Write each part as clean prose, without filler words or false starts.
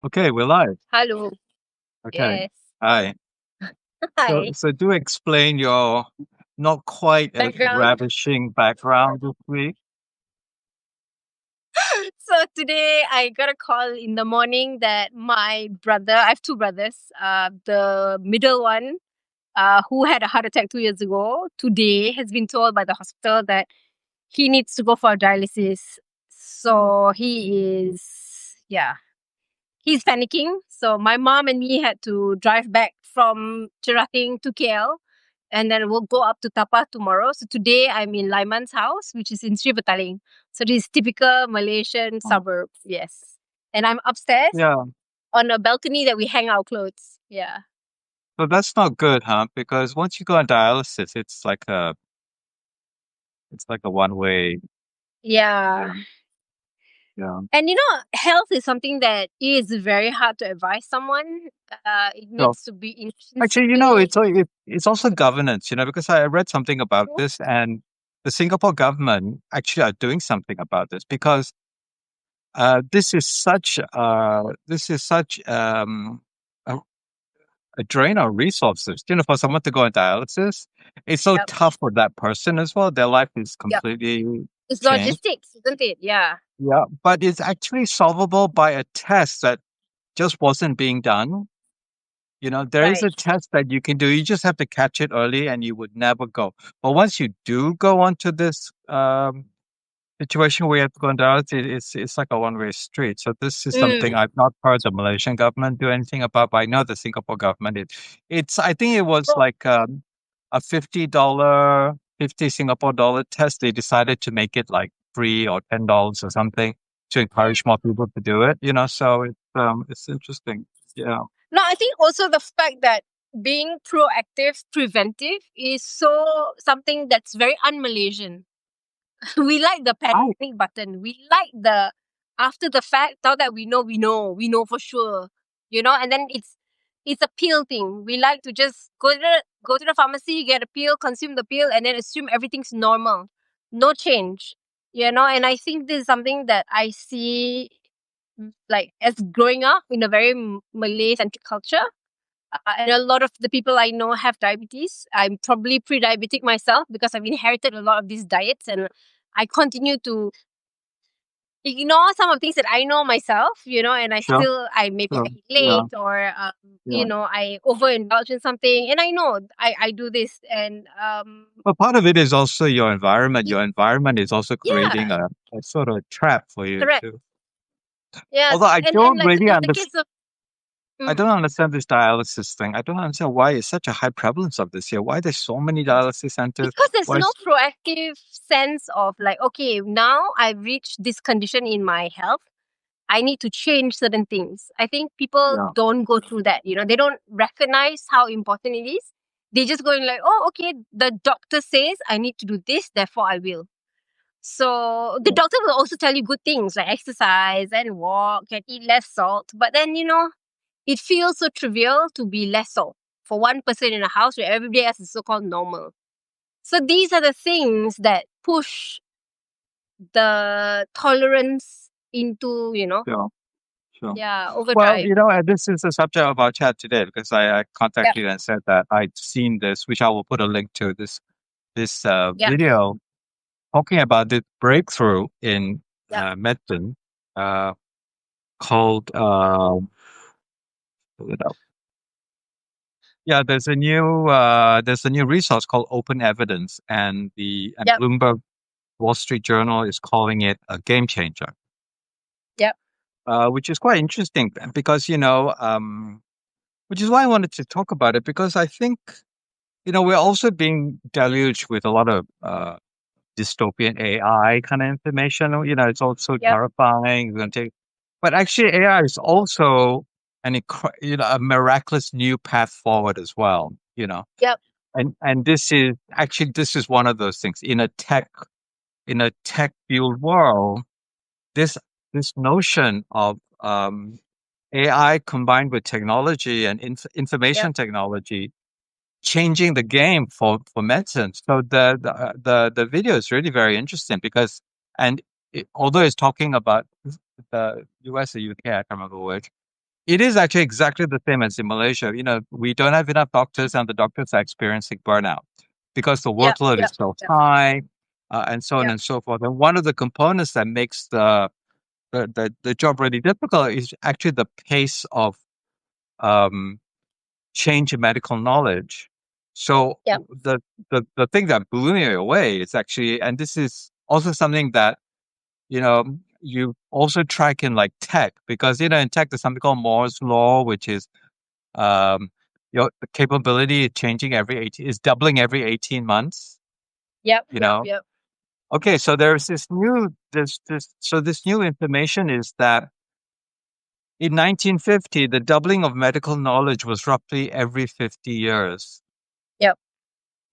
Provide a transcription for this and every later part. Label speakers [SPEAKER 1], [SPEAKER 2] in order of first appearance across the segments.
[SPEAKER 1] Okay, we're live.
[SPEAKER 2] Hello.
[SPEAKER 1] Okay.
[SPEAKER 2] Yes.
[SPEAKER 1] Hi. So,
[SPEAKER 2] Hi.
[SPEAKER 1] so do explain your not quite as
[SPEAKER 2] Background.
[SPEAKER 1] ravishing background this week.
[SPEAKER 2] So today I got a call in the morning that my brother, I have two brothers, the middle one, who had a heart attack 2 years ago, today has been told by the hospital that he needs to go for dialysis. So he's panicking. So my mom and me had to drive back from Cherating to KL, and then we'll go up to Tapa tomorrow. So today I'm in Laiman's house, which is in Sri Petaling. So this is typical Malaysian
[SPEAKER 1] Oh,
[SPEAKER 2] suburb. Yes. And I'm upstairs
[SPEAKER 1] yeah.
[SPEAKER 2] on a balcony that we hang our clothes. Yeah.
[SPEAKER 1] So that's not good, huh? Because once you go on dialysis, it's like a one-way.
[SPEAKER 2] Yeah.
[SPEAKER 1] Yeah.
[SPEAKER 2] And health is something that is very hard to advise someone. It
[SPEAKER 1] So
[SPEAKER 2] needs to be
[SPEAKER 1] actually,
[SPEAKER 2] intrinsically.
[SPEAKER 1] it's also governance, because I read something about
[SPEAKER 2] Mhm.
[SPEAKER 1] this, and the Singapore government actually are doing something about this because this is such a a drain on resources. For someone to go on dialysis, it's so
[SPEAKER 2] Yep.
[SPEAKER 1] tough for that person as well. Their life is
[SPEAKER 2] Yep.
[SPEAKER 1] completely
[SPEAKER 2] It's
[SPEAKER 1] changed.
[SPEAKER 2] logistics, isn't it? Yeah.
[SPEAKER 1] Yeah, but it's actually solvable by a test that just wasn't being done. There is
[SPEAKER 2] Right.
[SPEAKER 1] a test that you can do. You just have to catch it early, and you would never go. But once you do go onto this situation where you have to go on dialysis, it's like a one-way street. So this is something
[SPEAKER 2] Mm.
[SPEAKER 1] I've not heard the Malaysian government do anything about, but I know the Singapore government. I think it was
[SPEAKER 2] So
[SPEAKER 1] like a $50, 50 Singapore dollar test. They decided to make it like free or $10 or something to encourage more people to do it. So it's interesting. Yeah.
[SPEAKER 2] no, I think also the fact that being proactive, preventive is so something that's very un-Malaysian. We like the panic
[SPEAKER 1] I
[SPEAKER 2] button. We like the after the fact, now that we know for sure. And then it's a pill thing. We like to just go to the pharmacy, get a pill, consume the pill, and then assume everything's normal. No change. And I think this is something that I see like as growing up in a very Malay centric culture. And a lot of the people I know have diabetes. I'm probably pre-diabetic myself because I've inherited a lot of these diets, and I continue to ignore some of the things that I know myself, and
[SPEAKER 1] sure,
[SPEAKER 2] I maybe
[SPEAKER 1] sure,
[SPEAKER 2] I eat
[SPEAKER 1] yeah,
[SPEAKER 2] late, or
[SPEAKER 1] yeah.
[SPEAKER 2] I overindulge in something, and I know I do this, and
[SPEAKER 1] But part of it is also your environment.
[SPEAKER 2] y-
[SPEAKER 1] Your environment is also creating
[SPEAKER 2] yeah,
[SPEAKER 1] a sort of trap for you
[SPEAKER 2] correct,
[SPEAKER 1] too.
[SPEAKER 2] yeah,
[SPEAKER 1] Although
[SPEAKER 2] and like the case of
[SPEAKER 1] I
[SPEAKER 2] mm,
[SPEAKER 1] don't understand this dialysis thing. I don't understand why it's such a high prevalence of this here. Why there's so many dialysis centers?
[SPEAKER 2] because there's
[SPEAKER 1] Why?
[SPEAKER 2] no proactive sense of like, okay, now I've reached this condition in my health. I need to change certain things. I think people
[SPEAKER 1] Yeah,
[SPEAKER 2] don't go through that. They don't recognize how important it is. They just going like, oh, okay, the doctor says I need to do this, therefore I will. So the
[SPEAKER 1] yeah,
[SPEAKER 2] doctor will also tell you good things like exercise and walk and eat less salt. But then, it feels so trivial to be less salt for one person in a house where everybody else is so called normal. So these are the things that push the tolerance into,
[SPEAKER 1] sure, sure.
[SPEAKER 2] yeah,
[SPEAKER 1] Well,
[SPEAKER 2] overdrive.
[SPEAKER 1] and this is the subject of our chat today because I
[SPEAKER 2] Yeah.
[SPEAKER 1] contacted you and said that I'd seen this, which I will put a link to this
[SPEAKER 2] Yeah.
[SPEAKER 1] video talking about this breakthrough in
[SPEAKER 2] Yeah.
[SPEAKER 1] medicine uh, called pull it up. Yeah, there's a new resource called Open Evidence, and the and
[SPEAKER 2] Yep.
[SPEAKER 1] Bloomberg Wall Street Journal is calling it a game changer,
[SPEAKER 2] Yep.
[SPEAKER 1] which is quite interesting because which is why I wanted to talk about it because I think we're also being deluged with a lot of dystopian AI kind of information. It's also
[SPEAKER 2] Yep.
[SPEAKER 1] terrifying. It's going to take, but actually, AI is also a miraculous new path forward as well.
[SPEAKER 2] Yep.
[SPEAKER 1] And this is one of those things in a tech fueled world. This this notion of AI combined with technology and
[SPEAKER 2] Yep.
[SPEAKER 1] information technology changing the game for medicine. So the video is really very interesting because although it's talking about the US or UK, I can't remember which, It is actually exactly the same as in Malaysia. We don't have enough doctors, and the doctors are experiencing burnout because the
[SPEAKER 2] Yep,
[SPEAKER 1] workload
[SPEAKER 2] yep,
[SPEAKER 1] is so
[SPEAKER 2] yep,
[SPEAKER 1] high, and so on
[SPEAKER 2] yep,
[SPEAKER 1] and so forth. And one of the components that makes the job really difficult is actually the pace of um, change in medical knowledge. So
[SPEAKER 2] yep,
[SPEAKER 1] the thing that blew me away is actually, and this is also something that you know you also track in like tech, because in tech there's something called Moore's law, which is um, your the capability is changing every 18, is doubling every 18 months.
[SPEAKER 2] yep,
[SPEAKER 1] You
[SPEAKER 2] yep,
[SPEAKER 1] know,
[SPEAKER 2] yep,
[SPEAKER 1] okay, so there's this new information is that in 1950 the doubling of medical knowledge was roughly every 50 years.
[SPEAKER 2] yep,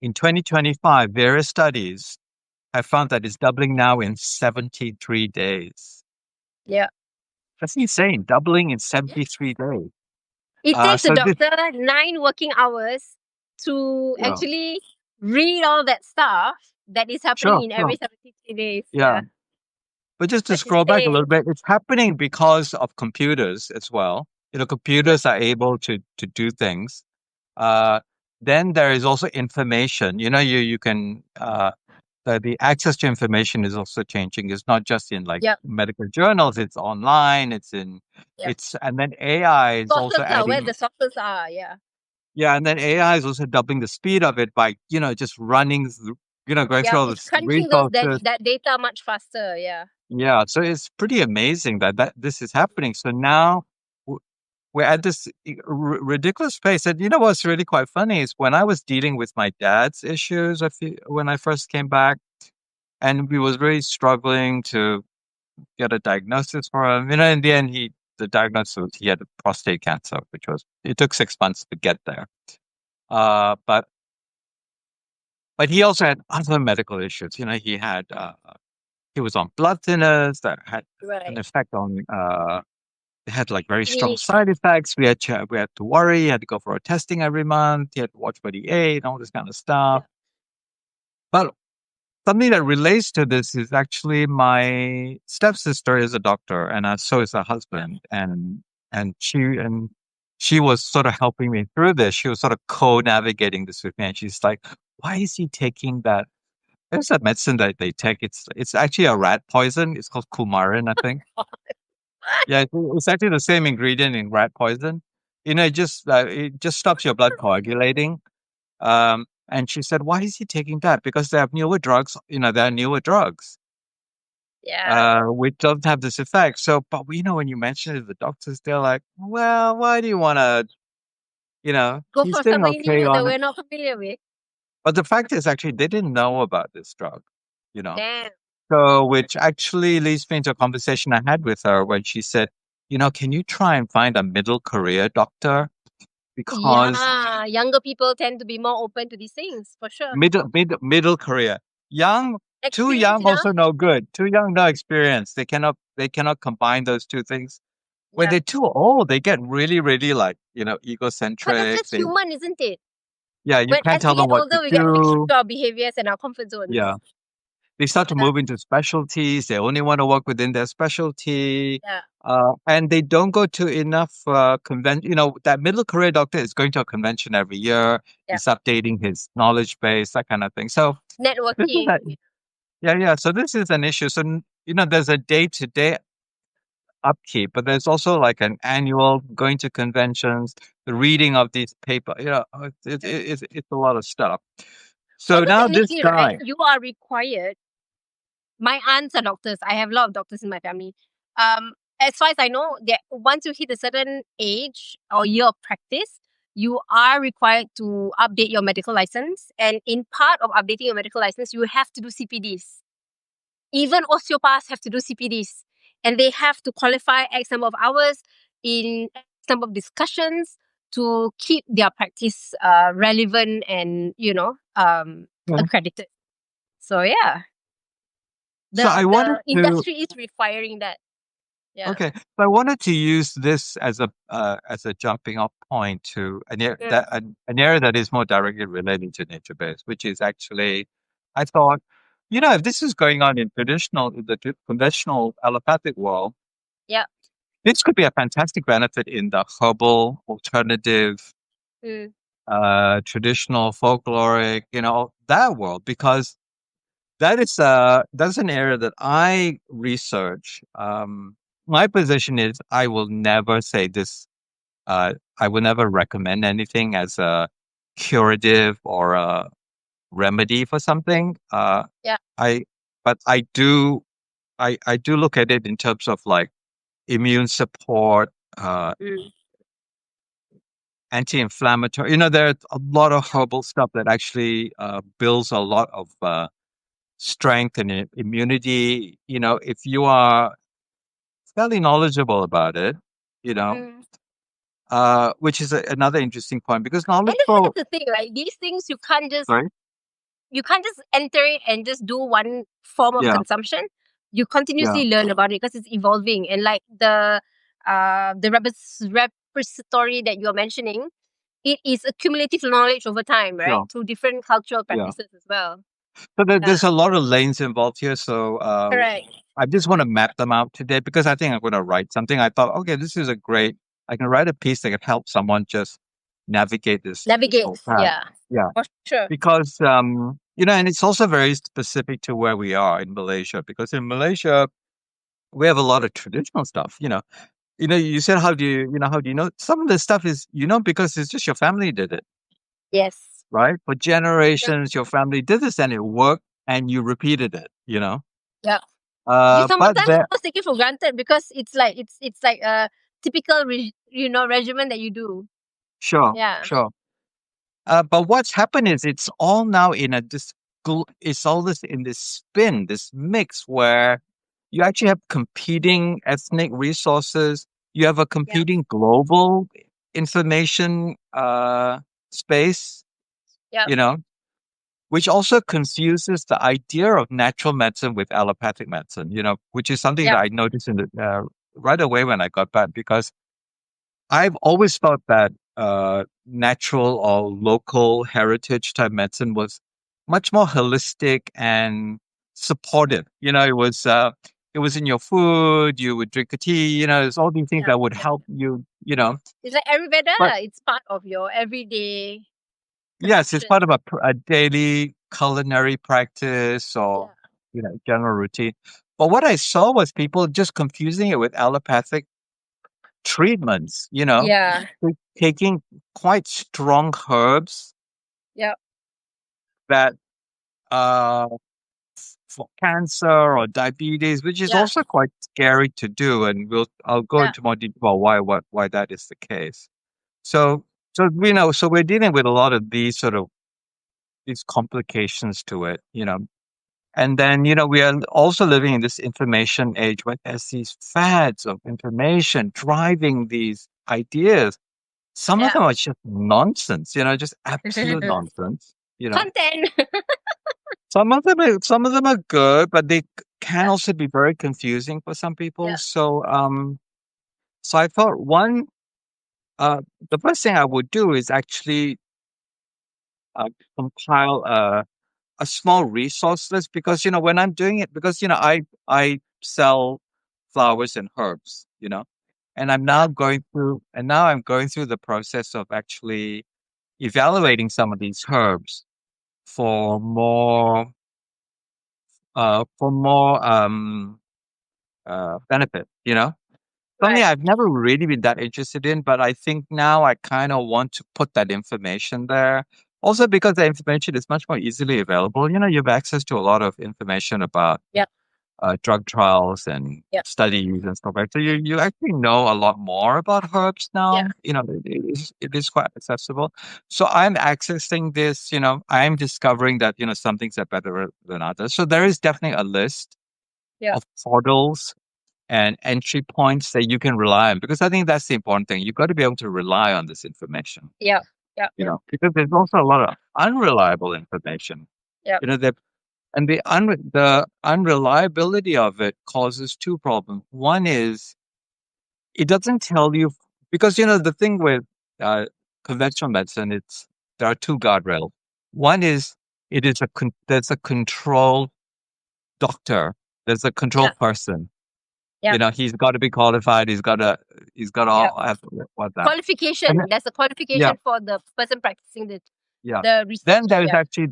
[SPEAKER 1] In 2025, various studies have found that it's doubling now in 73 days.
[SPEAKER 2] yep.
[SPEAKER 1] That's insane, doubling in 73 days.
[SPEAKER 2] It takes a
[SPEAKER 1] So this,
[SPEAKER 2] doctor 9 working hours to
[SPEAKER 1] yeah,
[SPEAKER 2] actually read all that stuff that is happening
[SPEAKER 1] sure,
[SPEAKER 2] in
[SPEAKER 1] sure,
[SPEAKER 2] every 73 days.
[SPEAKER 1] yeah.
[SPEAKER 2] Yeah,
[SPEAKER 1] But just to
[SPEAKER 2] that's
[SPEAKER 1] scroll back a
[SPEAKER 2] insane.
[SPEAKER 1] little bit, it's happening because of computers as well.
[SPEAKER 2] Yep,
[SPEAKER 1] Computers are able to do things. Uh, then there is also information. You can the access to information is also changing. It's not just in like
[SPEAKER 2] yep,
[SPEAKER 1] medical journals. It's online.
[SPEAKER 2] yep.
[SPEAKER 1] And then AI is also
[SPEAKER 2] Sources lah, where
[SPEAKER 1] adding.
[SPEAKER 2] the sources are. Yeah,
[SPEAKER 1] Yeah, and then AI is also doubling the speed of it by just running through, going
[SPEAKER 2] yeah.
[SPEAKER 1] through all
[SPEAKER 2] It's
[SPEAKER 1] this
[SPEAKER 2] crunching those
[SPEAKER 1] resources.
[SPEAKER 2] that data much faster. Yeah.
[SPEAKER 1] Yeah, so it's pretty amazing that this is happening. So now w- we're at this ridiculous pace. And you know what's really quite funny is when I was dealing with my dad's issues when I first came back, and we was really struggling to get a diagnosis for him. In the end, the diagnosis was he had prostate cancer, which was it took 6 months to get there. But he also had other medical issues. He was on blood thinners that had an
[SPEAKER 2] Right.
[SPEAKER 1] effect on It had like very strong
[SPEAKER 2] Kidney.
[SPEAKER 1] side effects. We had to worry. He had to go for a testing every month. He had to watch what he ate and all this kind of stuff.
[SPEAKER 2] Yeah.
[SPEAKER 1] But something that relates to this is actually my stepsister is a doctor, and so is her
[SPEAKER 2] Yeah.
[SPEAKER 1] husband, and she was sort of helping me through this. She was sort of co-navigating this with me, and she's like, "Why is he taking that? There's a medicine that they take. It's actually a rat poison. It's called coumarin, I think. Yeah, it's actually the same ingredient in rat poison. It just stops your blood coagulating. And she said, "Why is he taking that? Because they have newer drugs. There are newer drugs,
[SPEAKER 2] Yeah.
[SPEAKER 1] which don't have this effect." So, but when you mention it to the doctors, they're like, "Well, why do you want to?
[SPEAKER 2] Go
[SPEAKER 1] He's
[SPEAKER 2] for
[SPEAKER 1] doing
[SPEAKER 2] something
[SPEAKER 1] okay
[SPEAKER 2] new that
[SPEAKER 1] on it."
[SPEAKER 2] we're not familiar with.
[SPEAKER 1] But the fact is, actually, they didn't know about this drug. You know,
[SPEAKER 2] Damn.
[SPEAKER 1] so which actually leads me into a conversation I had with her when she said, "Can you try and find a middle career doctor?" Because
[SPEAKER 2] Yeah. Younger people tend to be more open to these things for sure.
[SPEAKER 1] middle career, young, too
[SPEAKER 2] Experience
[SPEAKER 1] young,
[SPEAKER 2] enough.
[SPEAKER 1] also no good. Too young, no experience. They cannot combine those two things. When
[SPEAKER 2] Yeah.
[SPEAKER 1] they're too old, they get really, really like
[SPEAKER 2] But that's
[SPEAKER 1] egocentric.
[SPEAKER 2] just human, isn't it?
[SPEAKER 1] Yeah, you
[SPEAKER 2] When
[SPEAKER 1] can't
[SPEAKER 2] as
[SPEAKER 1] tell
[SPEAKER 2] we
[SPEAKER 1] them
[SPEAKER 2] get
[SPEAKER 1] what to
[SPEAKER 2] older, we get fixed
[SPEAKER 1] do.
[SPEAKER 2] to our behaviors and our comfort zones.
[SPEAKER 1] Yeah, they start to
[SPEAKER 2] Yeah.
[SPEAKER 1] move into specialties. They only want to work within their specialty.
[SPEAKER 2] Yeah.
[SPEAKER 1] And they don't go to enough convention. That middle career doctor is going to a convention every year.
[SPEAKER 2] Yeah.
[SPEAKER 1] He's updating his knowledge base, that kind of thing. So this is
[SPEAKER 2] Networking.
[SPEAKER 1] that. Yeah, yeah. So this is an issue. So, there's a day-to-day upkeep, but there's also like an annual going to conventions, the reading of these paper. It's a lot of stuff. So
[SPEAKER 2] Although
[SPEAKER 1] now this
[SPEAKER 2] technically, right,
[SPEAKER 1] guy,
[SPEAKER 2] you are required. My aunts are doctors. I have a lot of doctors in my family. As far as I know, that once you hit a certain age or year of practice, you are required to update your medical license. And in part of updating your medical license, you have to do CPDs. Even osteopaths have to do CPDs, and they have to qualify X number of hours in X number of discussions to keep their practice relevant and
[SPEAKER 1] yeah.
[SPEAKER 2] accredited. So yeah,
[SPEAKER 1] So I wanted
[SPEAKER 2] the
[SPEAKER 1] to
[SPEAKER 2] industry is requiring that. Yeah.
[SPEAKER 1] Okay, so I wanted to use this as a jumping off point to
[SPEAKER 2] Mm.
[SPEAKER 1] an area that is more directly related to nature based, which is actually, I thought, if this is going on in conventional allopathic world,
[SPEAKER 2] Yeah.
[SPEAKER 1] this could be a fantastic benefit in the herbal, alternative,
[SPEAKER 2] Mm,
[SPEAKER 1] traditional, folkloric, that world, because that's an area that I research. My position is I will never say this. I will never recommend anything as a curative or a remedy for something.
[SPEAKER 2] yeah.
[SPEAKER 1] I but I do look at it in terms of like immune support,
[SPEAKER 2] Mm,
[SPEAKER 1] anti-inflammatory. There's a lot of herbal stuff that actually builds a lot of strength and immunity. If you are fairly knowledgeable about it, you know,
[SPEAKER 2] mm.
[SPEAKER 1] which is another interesting point because
[SPEAKER 2] And
[SPEAKER 1] knowledgeable.
[SPEAKER 2] that's the thing, right? These things
[SPEAKER 1] Sorry.
[SPEAKER 2] you can't just enter it and just do one form of
[SPEAKER 1] Yeah.
[SPEAKER 2] consumption. You
[SPEAKER 1] Yeah.
[SPEAKER 2] continuously learn about it because it's evolving, and like the repository that you're mentioning, it is accumulative knowledge over time, right?
[SPEAKER 1] Sure.
[SPEAKER 2] Through different cultural
[SPEAKER 1] Yeah.
[SPEAKER 2] practices as well.
[SPEAKER 1] So
[SPEAKER 2] Yeah,
[SPEAKER 1] there's a lot of lanes involved here. So
[SPEAKER 2] correct.
[SPEAKER 1] I just want to map them out today because I think I'm going to write something. I thought, okay, this is a great. I can write a piece that can help someone just navigate this
[SPEAKER 2] Navigate.
[SPEAKER 1] whole path.
[SPEAKER 2] Yeah,
[SPEAKER 1] Yeah,
[SPEAKER 2] for sure.
[SPEAKER 1] because and it's also very specific to where we are in Malaysia. Because in Malaysia, we have a lot of traditional stuff. You said how do you know? Some of the stuff is because it's just your family did it,
[SPEAKER 2] Yes.
[SPEAKER 1] right? For
[SPEAKER 2] Yep.
[SPEAKER 1] generations, your family did this and it worked, and you repeated it.
[SPEAKER 2] Yep. You
[SPEAKER 1] But
[SPEAKER 2] sometimes
[SPEAKER 1] there,
[SPEAKER 2] almost take it for granted because it's like a typical regimen that you do.
[SPEAKER 1] sure,
[SPEAKER 2] Yeah.
[SPEAKER 1] sure. But what's happened is it's all now in it's all this in this spin, this mix where you actually have competing ethnic resources. You have a
[SPEAKER 2] Yep.
[SPEAKER 1] competing global information space,
[SPEAKER 2] Yep.
[SPEAKER 1] you know, which also confuses the idea of natural medicine with allopathic medicine, which is something that
[SPEAKER 2] Yep.
[SPEAKER 1] I noticed right away when I got back because I've always thought that natural or local heritage type medicine was much more holistic and supportive. It was in your food. You would drink a tea. There's all these things
[SPEAKER 2] Yep.
[SPEAKER 1] that would
[SPEAKER 2] Yep.
[SPEAKER 1] help you.
[SPEAKER 2] It's like Ayurveda.
[SPEAKER 1] But
[SPEAKER 2] It's part of your everyday
[SPEAKER 1] yes, it's
[SPEAKER 2] consumption.
[SPEAKER 1] part of a daily culinary practice or
[SPEAKER 2] Yeah.
[SPEAKER 1] general routine. But what I saw was people just confusing it with allopathic treatments,
[SPEAKER 2] Yeah.
[SPEAKER 1] taking quite strong herbs
[SPEAKER 2] Yep.
[SPEAKER 1] that uh for cancer or diabetes, which is
[SPEAKER 2] Yeah.
[SPEAKER 1] also quite scary to do, and I'll go
[SPEAKER 2] Yeah.
[SPEAKER 1] into more detail about why that is the case. So so we're dealing with a lot of these complications to it, and then we are also living in this information age where there's these fads of information driving these ideas. Some of
[SPEAKER 2] Yeah.
[SPEAKER 1] them are just nonsense, just absolute nonsense,
[SPEAKER 2] Content.
[SPEAKER 1] Some of them are good, but they can
[SPEAKER 2] Yeah.
[SPEAKER 1] also be very confusing for some people.
[SPEAKER 2] Yeah.
[SPEAKER 1] So I thought uh the first thing I would do is actually compile a small resource list because when I'm doing it because I sell flowers and herbs, and
[SPEAKER 2] Yeah.
[SPEAKER 1] now I'm going through the process of actually evaluating some of these herbs for more benefit, something
[SPEAKER 2] Right.
[SPEAKER 1] I've never really been that interested in, but I think now I kind of want to put that information there. Also because the information is much more easily available. You have access to a lot of information about
[SPEAKER 2] Yep.
[SPEAKER 1] drug trials and
[SPEAKER 2] Yep.
[SPEAKER 1] studies and stuff like that. So you actually know a lot more about herbs
[SPEAKER 2] Yeah.
[SPEAKER 1] now. It is quite accessible. So I'm accessing this. I'm discovering that some things are better than others. So there is definitely a list
[SPEAKER 2] Yeah.
[SPEAKER 1] of portals and entry points that you can rely on because I think that's the important thing. You've got to be able to rely on this information.
[SPEAKER 2] Yeah. Yeah. Yeah.
[SPEAKER 1] Because there's also a lot of unreliable information.
[SPEAKER 2] Yeah.
[SPEAKER 1] That and the unreliability of it causes two problems. One is it doesn't tell you because the thing with uh, conventional medicine, there are two guardrails. One is there's a control doctor, there's a control
[SPEAKER 2] Yeah.
[SPEAKER 1] person,
[SPEAKER 2] Yep.
[SPEAKER 1] He's got to be qualified. He's got to
[SPEAKER 2] Yep.
[SPEAKER 1] have what that. And
[SPEAKER 2] Qualification. There's a
[SPEAKER 1] yeah,
[SPEAKER 2] qualification for the person practicing
[SPEAKER 1] yeah.
[SPEAKER 2] the
[SPEAKER 1] Then
[SPEAKER 2] research.
[SPEAKER 1] there is
[SPEAKER 2] Yeah.
[SPEAKER 1] actually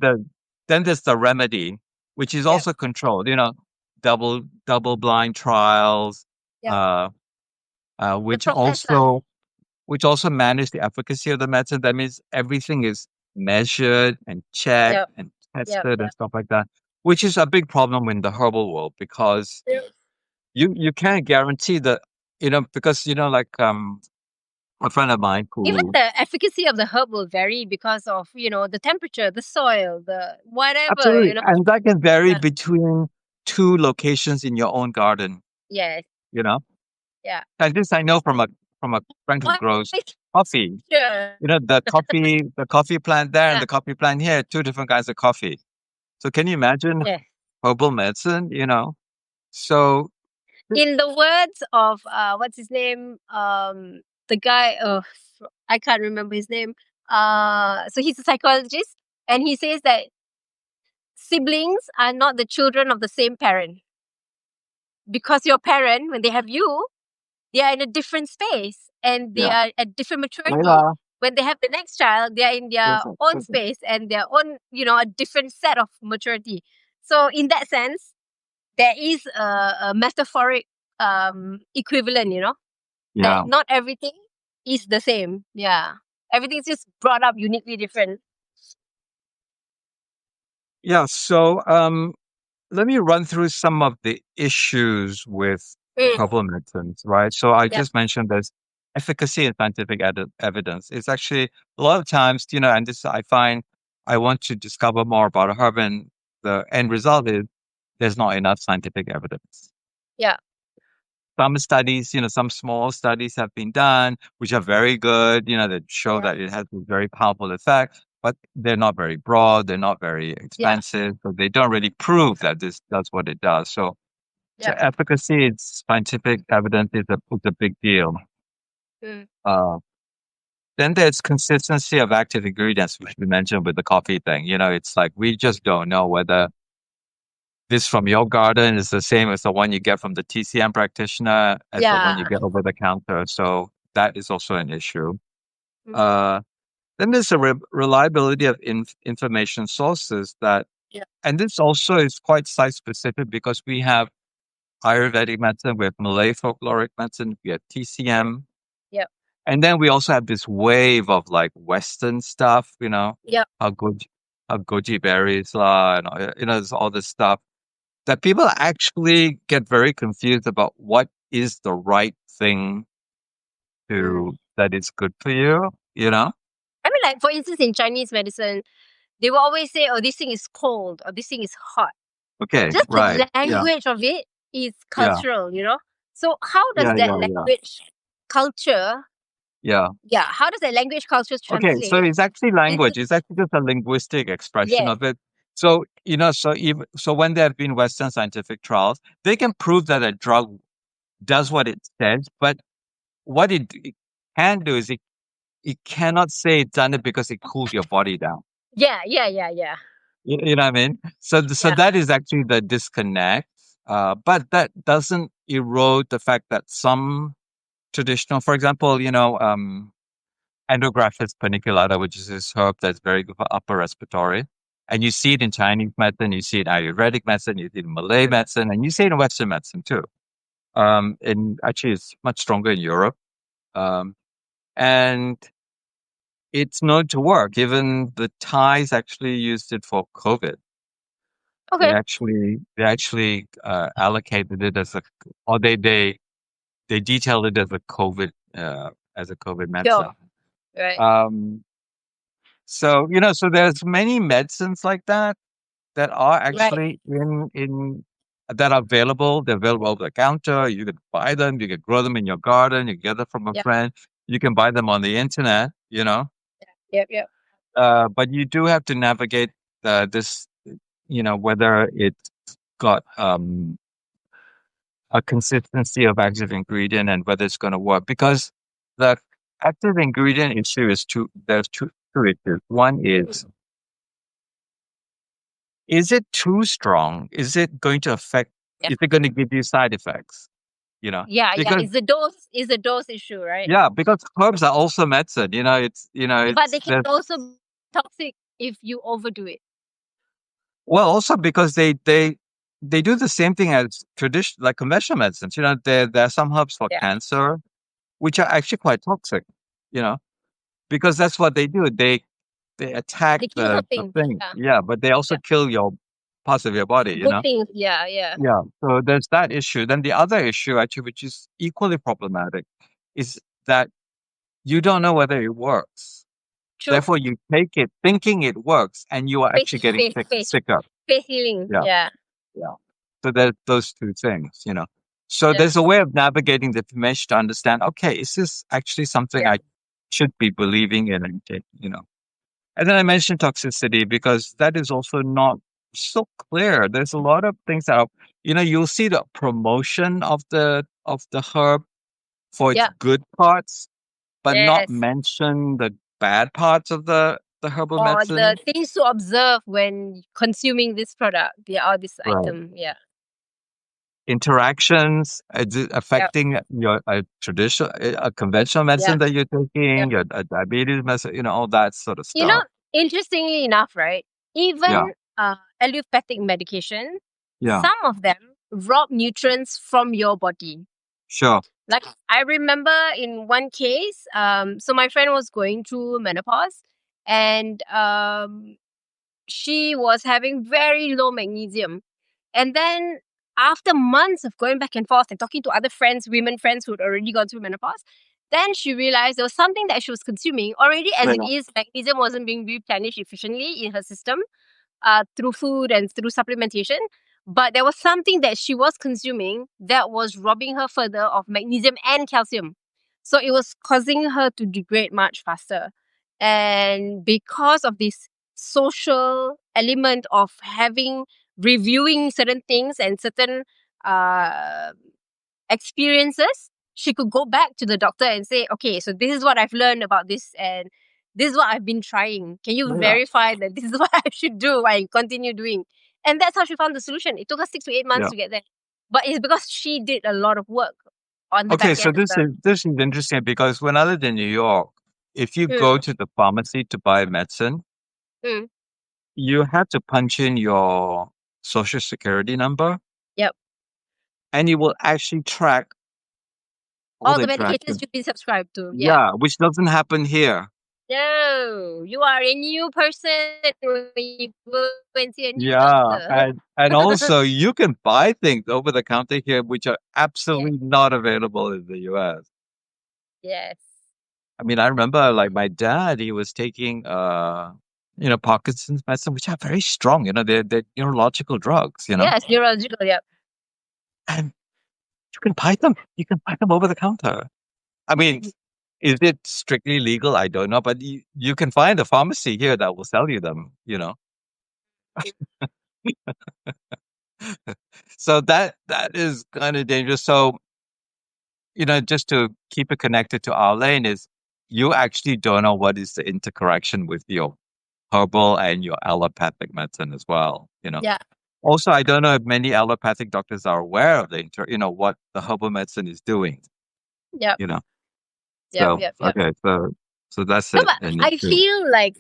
[SPEAKER 1] then there's the remedy, which is
[SPEAKER 2] Yep.
[SPEAKER 1] also controlled. Double blind trials,
[SPEAKER 2] Yep.
[SPEAKER 1] uh,
[SPEAKER 2] The process lah.
[SPEAKER 1] which also manage the efficacy of the medicine. That means everything is measured and checked
[SPEAKER 2] Yep.
[SPEAKER 1] and
[SPEAKER 2] Yep.
[SPEAKER 1] tested and
[SPEAKER 2] Yep.
[SPEAKER 1] stuff like that, which is a big problem in the herbal world because
[SPEAKER 2] Yep.
[SPEAKER 1] you can't guarantee that, because like a friend of mine
[SPEAKER 2] Even
[SPEAKER 1] who
[SPEAKER 2] the efficacy of the herb will vary because of the temperature, the soil, the whatever.
[SPEAKER 1] absolutely, and that can vary
[SPEAKER 2] Yeah.
[SPEAKER 1] between two locations in your own garden.
[SPEAKER 2] Yes.
[SPEAKER 1] You know,
[SPEAKER 2] Yeah.
[SPEAKER 1] and this I know from a friend who
[SPEAKER 2] Oh,
[SPEAKER 1] grows coffee.
[SPEAKER 2] sure.
[SPEAKER 1] The coffee plant there and
[SPEAKER 2] Yeah.
[SPEAKER 1] the coffee plant here, two different kinds of coffee. So can you imagine
[SPEAKER 2] Yes.
[SPEAKER 1] herbal medicine? So
[SPEAKER 2] In the words of what's his name? The guy. Oh, I can't remember his name. So he's a psychologist, and he says that siblings are not the children of the same parent, because your parent, when they have you, they are in a different space and they
[SPEAKER 1] yeah,
[SPEAKER 2] are at different maturity.
[SPEAKER 1] Layla,
[SPEAKER 2] When they have the next child, they are in their
[SPEAKER 1] listen,
[SPEAKER 2] own
[SPEAKER 1] listen.
[SPEAKER 2] space and their own, a different set of maturity. So in that sense, there is a metaphoric equivalent, that
[SPEAKER 1] Yeah,
[SPEAKER 2] not everything is the same. Yeah. Everything's just brought up uniquely different.
[SPEAKER 1] yeah. So let me run through some of the issues with
[SPEAKER 2] Mm,
[SPEAKER 1] herbal medicines, right? So I
[SPEAKER 2] yep.
[SPEAKER 1] just mentioned there's efficacy and scientific evidence. It's actually a lot of times, and this I find I want to discover more about a herb, and the end result is there's not enough scientific evidence.
[SPEAKER 2] Yeah.
[SPEAKER 1] Some studies, some small studies have been done, which are very good, that show
[SPEAKER 2] Yeah.
[SPEAKER 1] that it has a very powerful effect, but they're not very broad, they're not very
[SPEAKER 2] Yeah.
[SPEAKER 1] expansive, so they don't really prove that this does what it does. So
[SPEAKER 2] Yeah.
[SPEAKER 1] efficacy, it's scientific evidence is a big deal.
[SPEAKER 2] Mm,
[SPEAKER 1] Uh, then there's consistency of active ingredients, which we mentioned with the coffee thing. It's like we just don't know whether this from your garden is the same as the one you get from the TCM practitioner as the one you
[SPEAKER 2] yeah.
[SPEAKER 1] get over the counter. So that is also an issue.
[SPEAKER 2] Mm,
[SPEAKER 1] Uh, then there's a reliability of information sources
[SPEAKER 2] yeah.
[SPEAKER 1] and this also is quite site specific because we have Ayurvedic medicine, we have Malay folkloric medicine, we have
[SPEAKER 2] Yep.
[SPEAKER 1] TCM,
[SPEAKER 2] Yep.
[SPEAKER 1] and then we also have this wave of like Western stuff,
[SPEAKER 2] Yep.
[SPEAKER 1] how goji berries lah, and there's all this stuff that people actually get very confused about what is the right thing
[SPEAKER 2] Mm.
[SPEAKER 1] that is good for you, you know?
[SPEAKER 2] I mean, like, for instance, in Chinese medicine, they will always say, "Oh, this thing is cold," or "This thing is hot."
[SPEAKER 1] Okay,
[SPEAKER 2] Just
[SPEAKER 1] right.
[SPEAKER 2] the
[SPEAKER 1] Yeah,
[SPEAKER 2] language of it is
[SPEAKER 1] yeah,
[SPEAKER 2] cultural. So how does
[SPEAKER 1] yeah,
[SPEAKER 2] that
[SPEAKER 1] yeah, yeah,
[SPEAKER 2] language culture,
[SPEAKER 1] yeah.
[SPEAKER 2] yeah, how does that language culture
[SPEAKER 1] Okay, so
[SPEAKER 2] translate
[SPEAKER 1] it's actually
[SPEAKER 2] into
[SPEAKER 1] language. It's actually just a linguistic expression
[SPEAKER 2] yes,
[SPEAKER 1] of it. So, so when there have been Western scientific trials, they can prove that a drug does what it says, but what it can do is it cannot say it done it because it cools your body down.
[SPEAKER 2] yeah, yeah, yeah, yeah,
[SPEAKER 1] You know what I mean? So
[SPEAKER 2] yeah,
[SPEAKER 1] that is actually the disconnect. But that doesn't erode the fact that some traditional, for example, Endographis paniculata, which is this herb that's very good for upper respiratory. And you see it in Chinese medicine, you see it in Ayurvedic medicine, you see it in Malay medicine, and you see it in Western medicine too. And actually, it's much stronger in Europe. Um, and it's known to work. Even the Thais actually used it for COVID. They
[SPEAKER 2] okay,
[SPEAKER 1] actually they actually allocated it or they detailed it as a COVID medicine.
[SPEAKER 2] sure, right,
[SPEAKER 1] Um, so there's many medicines like that are
[SPEAKER 2] right,
[SPEAKER 1] actually in that are available. They're available over the counter. You could buy them. You could grow them in your garden. You can get them from a
[SPEAKER 2] yep,
[SPEAKER 1] friend. You can buy them on the internet.
[SPEAKER 2] yep, yep,
[SPEAKER 1] But you do have to navigate this. Whether it's got a consistency of active ingredient and whether it's going to work because the active ingredient issue is there's two issues. One is it too strong? Is it going to
[SPEAKER 2] yep,
[SPEAKER 1] is it going to give you side effects? you know,
[SPEAKER 2] Yeah, yeah.
[SPEAKER 1] because
[SPEAKER 2] It's the dose issue, right?
[SPEAKER 1] yeah, because herbs are also medicine.
[SPEAKER 2] But they can
[SPEAKER 1] there's
[SPEAKER 2] also be toxic if you overdo it.
[SPEAKER 1] well, also because they do the same thing as tradition, like conventional medicines. There are some herbs for
[SPEAKER 2] Yeah.
[SPEAKER 1] cancer which are actually quite toxic. You know, because that's what they do. They attack
[SPEAKER 2] They kill
[SPEAKER 1] the
[SPEAKER 2] something.
[SPEAKER 1] thing,
[SPEAKER 2] Yeah.
[SPEAKER 1] yeah, but they also
[SPEAKER 2] Yeah.
[SPEAKER 1] kill your parts of your body.
[SPEAKER 2] Good things. Yeah, yeah.
[SPEAKER 1] Yeah. So there's that issue. Then the other issue, actually, which is equally problematic, is that you don't know whether it works.
[SPEAKER 2] True.
[SPEAKER 1] Therefore, you take it thinking it works, and you are
[SPEAKER 2] Face
[SPEAKER 1] actually getting
[SPEAKER 2] face
[SPEAKER 1] sicker.
[SPEAKER 2] face healing.
[SPEAKER 1] Yeah.
[SPEAKER 2] Yeah.
[SPEAKER 1] Yeah. So there's those two things. So
[SPEAKER 2] Yeah.
[SPEAKER 1] there's a way of navigating the information to understand, okay, is this actually something
[SPEAKER 2] Yeah.
[SPEAKER 1] I should be believing in? And and then I mentioned toxicity because that is also not so clear. There's a lot of things that you'll see the promotion of the herb for its
[SPEAKER 2] Yeah.
[SPEAKER 1] good parts, but not
[SPEAKER 2] Yes.
[SPEAKER 1] mention the bad parts of the herbal
[SPEAKER 2] Or the
[SPEAKER 1] medicine.
[SPEAKER 2] things to observe when consuming this product, or this
[SPEAKER 1] Right.
[SPEAKER 2] item. Yeah.
[SPEAKER 1] Interactions
[SPEAKER 2] Yeah.
[SPEAKER 1] affecting your traditional, a conventional
[SPEAKER 2] Yeah.
[SPEAKER 1] medicine that you're
[SPEAKER 2] Yeah.
[SPEAKER 1] taking, your diabetes medicine, all that sort of
[SPEAKER 2] You know,
[SPEAKER 1] stuff.
[SPEAKER 2] interestingly enough, right?
[SPEAKER 1] Yeah.
[SPEAKER 2] Even allopathic medication,
[SPEAKER 1] Yeah.
[SPEAKER 2] some of them rob nutrients from your body.
[SPEAKER 1] Sure.
[SPEAKER 2] Like I remember in one case, so my friend was going through menopause, and she was having very low magnesium. And then after months of going back and forth and talking to other friends, women friends who'd already gone through menopause, then she realized there was something that she was consuming already as it
[SPEAKER 1] Yeah.
[SPEAKER 2] is. Magnesium wasn't being replenished efficiently in her system through food and through supplementation. But there was something that she was consuming that was robbing her further of magnesium and calcium. So it was causing her to degrade much faster. And because of this social element of reviewing certain things and certain uh, experiences, she could go back to the doctor and say, okay, so this is what I've learned about this, and this is what I've been trying. Can you
[SPEAKER 1] Yeah.
[SPEAKER 2] verify that this is what I should do and continue doing? And that's how she found the solution. It took her 6 to 8 months
[SPEAKER 1] Yeah.
[SPEAKER 2] to get there. But it's because she did a lot of work on the
[SPEAKER 1] Okay,
[SPEAKER 2] back
[SPEAKER 1] so
[SPEAKER 2] end as
[SPEAKER 1] this is interesting because when I lived in New York, if you
[SPEAKER 2] well.
[SPEAKER 1] go to the pharmacy to buy medicine,
[SPEAKER 2] Mm.
[SPEAKER 1] you have to punch in your social security number,
[SPEAKER 2] Yep.
[SPEAKER 1] and it will actually track all
[SPEAKER 2] All
[SPEAKER 1] the
[SPEAKER 2] the medications
[SPEAKER 1] interactions.
[SPEAKER 2] should be subscribed to. Yeah.
[SPEAKER 1] Yeah, which doesn't happen here.
[SPEAKER 2] No, you are a new person when you go and see a new
[SPEAKER 1] Yeah,
[SPEAKER 2] doctor.
[SPEAKER 1] and also you can buy things over the counter here which are
[SPEAKER 2] Yeah.
[SPEAKER 1] absolutely not available in the US.
[SPEAKER 2] Yes.
[SPEAKER 1] I mean, I remember like my dad, he was taking Parkinson's medicine, which are very strong, they're neurological drugs.
[SPEAKER 2] Yes, neurological. Yep.
[SPEAKER 1] And you can buy them over the counter. I mean, is it strictly legal? I don't know, but you can find a pharmacy here that will sell you them. So that is kind of dangerous. So, just to keep it connected to our lane is you actually don't know what is the intercorrection with your herbal and your allopathic medicine as well.
[SPEAKER 2] Yeah.
[SPEAKER 1] Also, I don't know if many allopathic doctors are aware of what the herbal medicine is doing,
[SPEAKER 2] Yep.
[SPEAKER 1] you know.
[SPEAKER 2] Yep.
[SPEAKER 1] So,
[SPEAKER 2] Yep. Yep.
[SPEAKER 1] okay, so that's
[SPEAKER 2] No,
[SPEAKER 1] it.
[SPEAKER 2] but
[SPEAKER 1] And
[SPEAKER 2] I feel like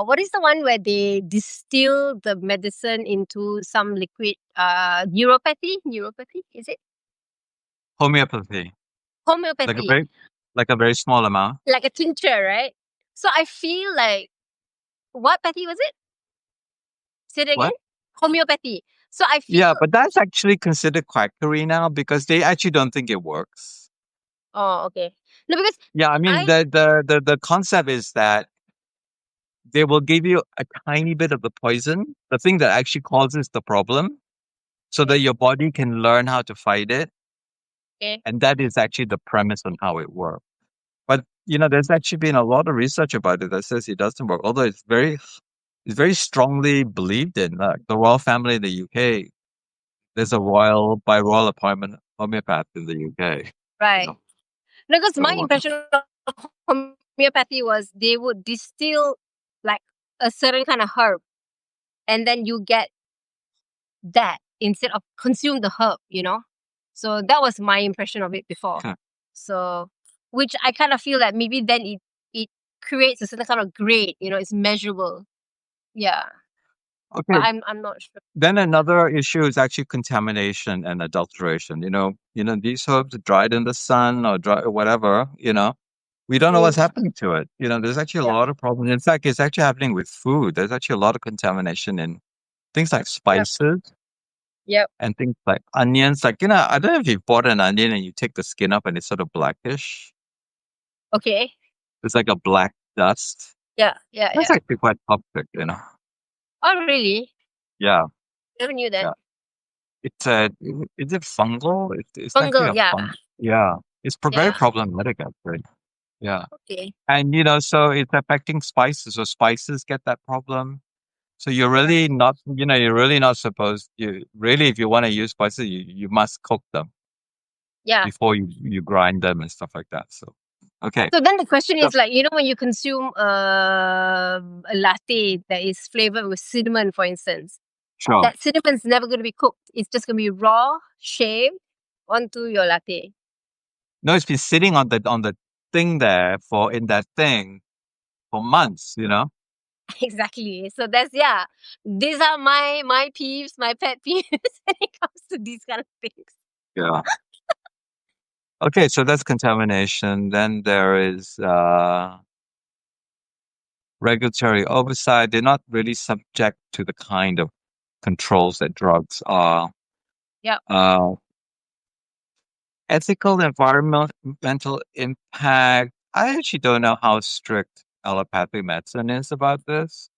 [SPEAKER 2] what is the one where they distill the medicine into some liquid? Neuropathy, is it?
[SPEAKER 1] homeopathy, like a
[SPEAKER 2] Homeopathy,
[SPEAKER 1] very small amount.
[SPEAKER 2] like a tincture, right? So I feel like what pathy was it? Say it again.
[SPEAKER 1] What?
[SPEAKER 2] Homeopathy. So I feel.
[SPEAKER 1] Yeah, but that's actually considered quackery now because they actually don't think it works.
[SPEAKER 2] Oh, okay. No, because
[SPEAKER 1] Yeah, I mean
[SPEAKER 2] I.
[SPEAKER 1] the concept is that they will give you a tiny bit of the poison, the thing that actually causes the problem, so that
[SPEAKER 2] Okay.
[SPEAKER 1] your body can learn how to fight it.
[SPEAKER 2] Okay.
[SPEAKER 1] And that is actually the premise on how it works. But there's actually been a lot of research about it that says it doesn't work, although it's very strongly believed in. Like the royal family in the UK, there's a by royal appointment homeopath in the UK. You
[SPEAKER 2] Right.
[SPEAKER 1] know,
[SPEAKER 2] No, because my
[SPEAKER 1] so
[SPEAKER 2] impression of homeopathy was they would distill like a certain kind of herb, and then you get that instead of consume the herb. So that was my impression of it before.
[SPEAKER 1] Okay.
[SPEAKER 2] So, which I kind of feel that maybe then it creates a certain kind of grade. It's measurable. Yeah, but
[SPEAKER 1] Okay.
[SPEAKER 2] I'm not sure.
[SPEAKER 1] Then another issue is actually contamination and adulteration. These herbs are dried in the sun or dry or whatever. We don't know what's
[SPEAKER 2] Mm,
[SPEAKER 1] happening to it. There's actually a
[SPEAKER 2] yep,
[SPEAKER 1] lot of problems. In fact, it's actually happening with food. There's actually a lot of contamination in things like
[SPEAKER 2] yep,
[SPEAKER 1] spices
[SPEAKER 2] yep.
[SPEAKER 1] and things like onions. Like, I don't know if you've bought an onion and you take the skin up and it's sort of blackish.
[SPEAKER 2] Okay.
[SPEAKER 1] It's like a black dust.
[SPEAKER 2] Yeah, yeah,
[SPEAKER 1] That's
[SPEAKER 2] yeah.
[SPEAKER 1] actually quite toxic.
[SPEAKER 2] Oh, really?
[SPEAKER 1] Yeah,
[SPEAKER 2] Never knew that.
[SPEAKER 1] yeah. It's is it fungal? It's actually
[SPEAKER 2] Fungal.
[SPEAKER 1] a
[SPEAKER 2] Yeah,
[SPEAKER 1] fung. Yeah, it's very
[SPEAKER 2] yeah.
[SPEAKER 1] problematic actually. Yeah,
[SPEAKER 2] Okay.
[SPEAKER 1] and so it's affecting spices. So spices get that problem. So
[SPEAKER 2] Right.
[SPEAKER 1] you're really not supposed. You really, if you want to use spices, you must cook them
[SPEAKER 2] Yeah.
[SPEAKER 1] before you grind them and stuff like that. So, okay,
[SPEAKER 2] So then the question
[SPEAKER 1] so
[SPEAKER 2] is like, when you consume a latte that is flavored with cinnamon, for instance,
[SPEAKER 1] sure.
[SPEAKER 2] that cinnamon's never going to be cooked. It's just going to be raw, shaved onto your latte.
[SPEAKER 1] No, it's been sitting on the thing there in that thing for months.
[SPEAKER 2] Exactly. So that's, yeah. These are my peeves, my pet peeves when it comes to these kind of things.
[SPEAKER 1] Yeah. Okay, so that's contamination. Then there is regulatory oversight. They're not really subject to the kind of controls that drugs are.
[SPEAKER 2] Yeah.
[SPEAKER 1] Uh, ethical environmental impact. I actually don't know how strict allopathic medicine is about this,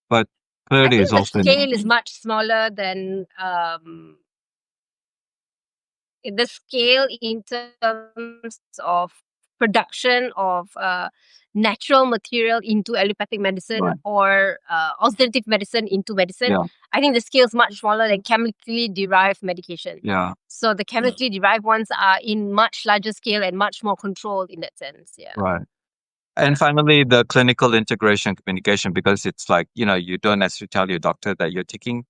[SPEAKER 1] but
[SPEAKER 2] I
[SPEAKER 1] clearly it's
[SPEAKER 2] think the
[SPEAKER 1] also
[SPEAKER 2] scale is much smaller than the scale in terms of production of natural material into allopathic medicine
[SPEAKER 1] right.
[SPEAKER 2] or alternative medicine into medicine.
[SPEAKER 1] Yeah,
[SPEAKER 2] I think the scale is much smaller than chemically derived medication.
[SPEAKER 1] yeah,
[SPEAKER 2] So the chemically derived ones are in much larger scale and much more controlled in that sense. Yeah.
[SPEAKER 1] right.
[SPEAKER 2] Yeah.
[SPEAKER 1] And finally, the clinical integration communication, because it's like, you don't necessarily tell your doctor that you're taking.